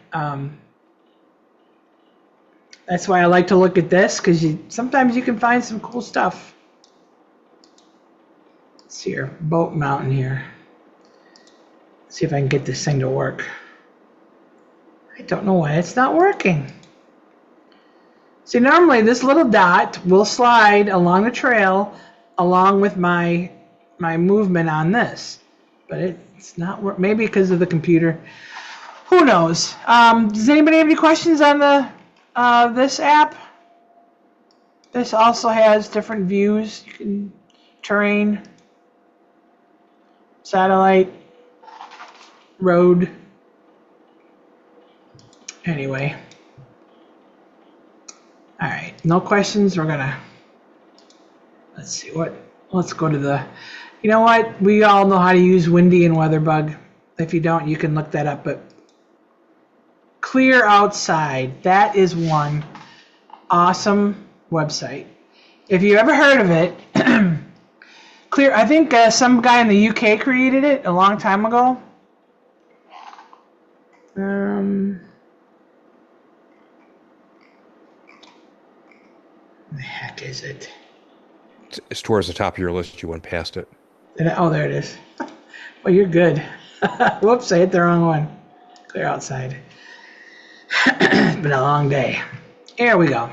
I like to look at this, because sometimes you can find some cool stuff. Let's see here, Boat Mountain here. Let's see if I can get this thing to work. I don't know why it's not working. See, normally this little dot will slide along the trail along with my movement on this, but it's not work. Maybe because of the computer. Who knows? Does anybody have any questions on this app? This also has different views. You can terrain, satellite, road. Anyway. All right, no questions. We're gonna, let's see let's go to the, you know what? We all know how to use Windy and WeatherBug. If you don't, you can look that up, but Clear Outside, that is one awesome website. If you ever heard of it, Clear, I think some guy in the UK created it a long time ago. The heck is it? It's towards the top of your list. You went past it. Oh, there it is. Well, you're good. Whoops, I hit the wrong one. Clear Outside. It's been a long day. Here we go.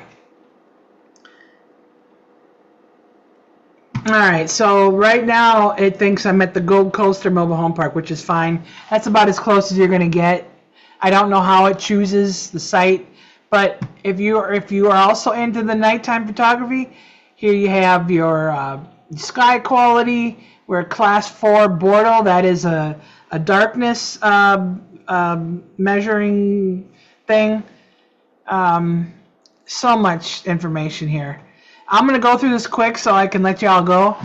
All right, so right now it thinks I'm at the Gold Coaster Mobile Home Park, which is fine. That's about as close as you're going to get. I don't know how it chooses the site, but if you are also into the nighttime photography, here you have your sky quality. We're class 4 Bortle. That is a darkness measuring thing. So much information here. I'm going to go through this quick so I can let you all go.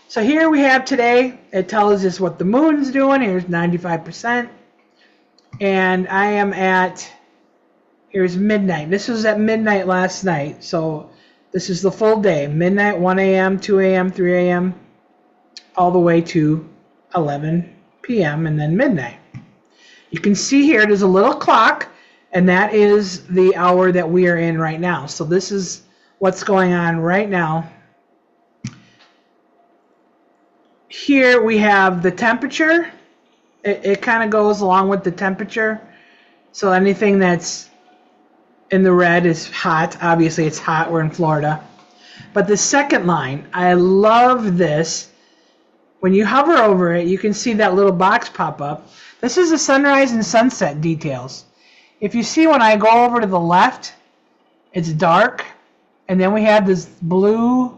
So here we have today, it tells us what the moon's doing. Here's 95%. And I am at, here's midnight. This was at midnight last night. So this is the full day. Midnight, 1 a.m., 2 a.m., 3 a.m., all the way to 11 p.m. and then midnight. You can see here there's a little clock, and that is the hour that we are in right now. So this is what's going on right now. Here we have the temperature. It kind of goes along with the temperature. So anything that's in the red is hot. Obviously it's hot, we're in Florida. But the second line, I love this. When you hover over it, you can see that little box pop up. This is the sunrise and sunset details. If you see when I go over to the left, it's dark. And then we have this blue,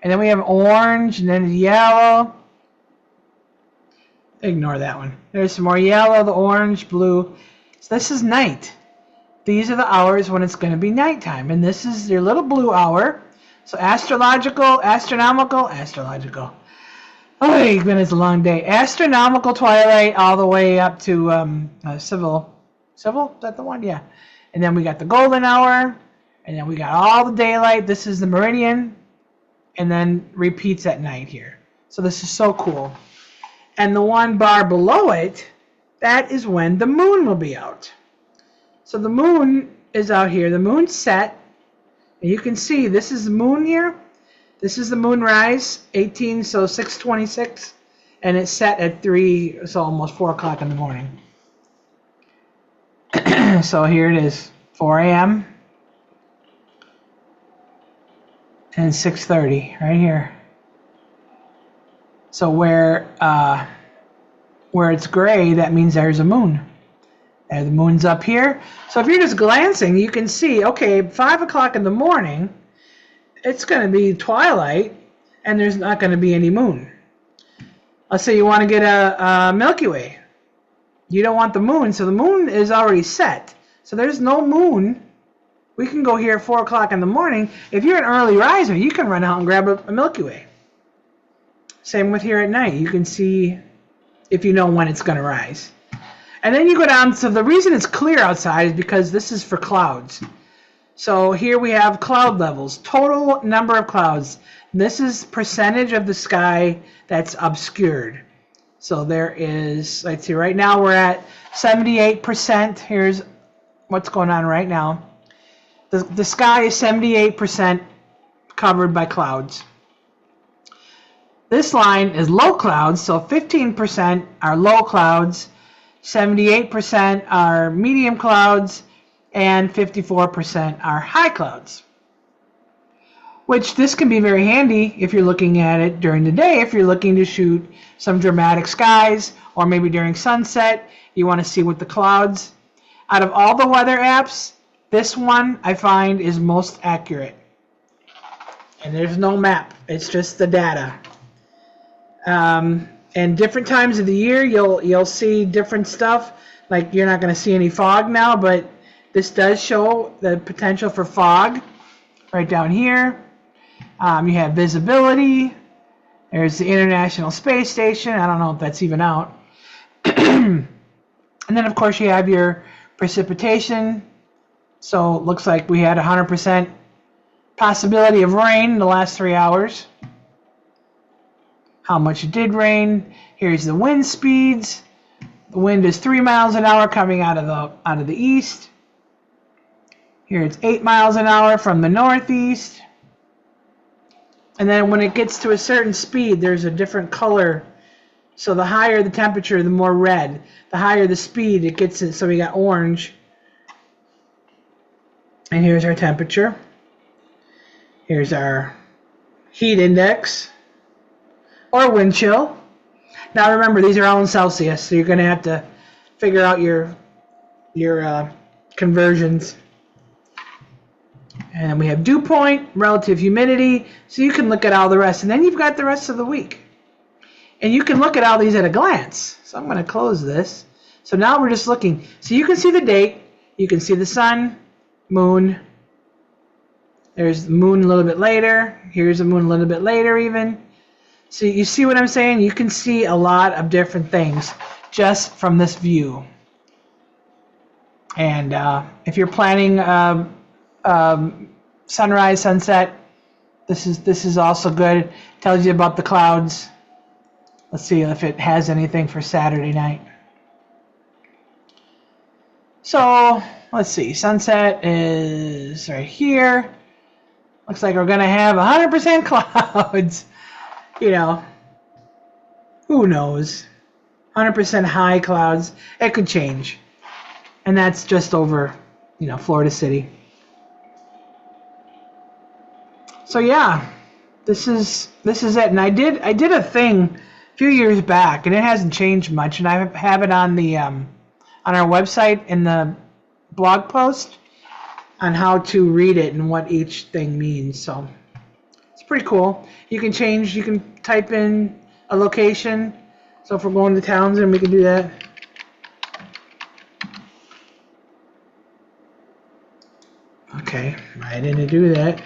and then we have orange, and then yellow. Ignore that one. There's some more yellow, the orange, blue. So this is night. These are the hours when it's going to be nighttime. And this is your little blue hour. So astronomical. Oh, it's been a long day. Astronomical twilight all the way up to civil. Civil? Is that the one? Yeah. And then we got the golden hour. And then we got all the daylight. This is the meridian. And then repeats at night here. So this is so cool. And the one bar below it, that is when the moon will be out. So the moon is out here. The moon's set. And you can see this is the moon here. This is the moonrise, 18, so 6:26. And it's set at 3, so almost 4 o'clock in the morning. So here it is, 4 a.m. and 6:30 right here. So where it's gray, that means there's a moon. And the moon's up here. So if you're just glancing, you can see, okay, 5 o'clock in the morning, it's going to be twilight, and there's not going to be any moon. Let's say you want to get a Milky Way. You don't want the moon, so the moon is already set. So there's no moon. We can go here at 4 o'clock in the morning. If you're an early riser, you can run out and grab a Milky Way. Same with here at night. You can see if you know when it's going to rise. And then you go down, so the reason it's clear outside is because this is for clouds. So here we have cloud levels, total number of clouds. This is percentage of the sky that's obscured. So there is, let's see, right now we're at 78%. Here's what's going on right now. The sky is 78% covered by clouds. This line is low clouds, so 15% are low clouds, 78% are medium clouds, and 54% are high clouds. Which this can be very handy if you're looking at it during the day, if you're looking to shoot some dramatic skies, or maybe during sunset, you want to see what the clouds. Out of all the weather apps, this one I find is most accurate. And there's no map, it's just the data. And different times of the year, you'll see different stuff. Like you're not going to see any fog now, but this does show the potential for fog right down here. You have visibility. There's the International Space Station. I don't know if that's even out. And then, of course, you have your precipitation. So it looks like we had 100% possibility of rain in the last 3 hours. How much it did rain. Here's the wind speeds. The wind is 3 miles an hour coming out of the east. Here it's 8 miles an hour from the northeast. And then when it gets to a certain speed, there's a different color. So the higher the temperature, the more red. The higher the speed, it gets it. So we got orange. And here's our temperature. Here's our heat index or wind chill. Now remember, these are all in Celsius, so you're going to have to figure out your conversions. And we have dew point, relative humidity, so you can look at all the rest. And then you've got the rest of the week. And you can look at all these at a glance. So I'm going to close this. So now we're just looking. So you can see the date. You can see the sun, moon. There's the moon a little bit later. Here's the moon a little bit later even. So you see what I'm saying? You can see a lot of different things just from this view. And if you're planning sunrise, sunset, this is also good. It tells you about the clouds. Let's see if it has anything for Saturday night. So let's see. Sunset is right here. Looks like we're going to have 100% clouds. You know, who knows? 100% high clouds. It could change. And that's just over, Florida City. So yeah, this is it. And I did a thing a few years back, and it hasn't changed much. And I have it on the on our website in the blog post on how to read it and what each thing means. So it's pretty cool. You can change. You can type in a location. So if we're going to Townsend, we can do that. Okay, I didn't do that.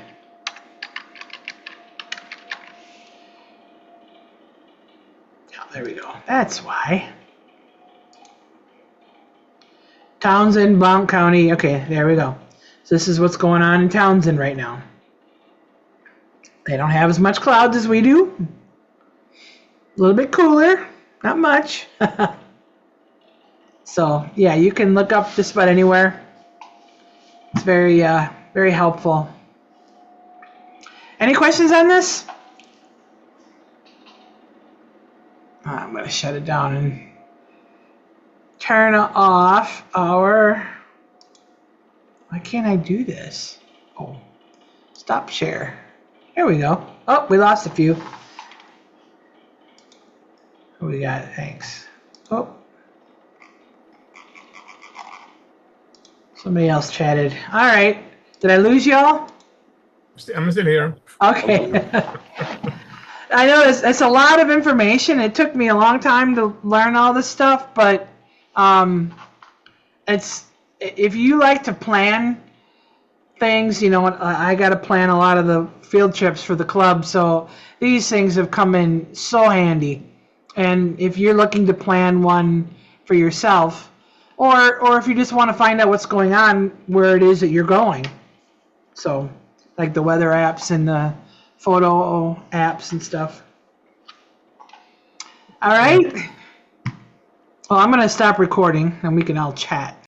Oh, there we go. That's why. Townsend, Blount County. Okay, there we go. So this is what's going on in Townsend right now. They don't have as much clouds as we do. A little bit cooler, not much. So yeah, you can look up just about anywhere. It's very, very helpful. Any questions on this? I'm going to shut it down and turn off our... Why can't I do this? Oh, stop share. Here we go. Oh, we lost a few. What we got? Thanks. Oh. Somebody else chatted. All right. Did I lose y'all? I'm still here. Okay. I know it's a lot of information. It took me a long time to learn all this stuff, but it's if you like to plan things, you know, I got to plan a lot of the field trips for the club, so these things have come in so handy. And if you're looking to plan one for yourself, or if you just want to find out what's going on where it is that you're going, so like the weather apps and the photo apps and stuff. All right. Well, I'm going to stop recording and we can all chat.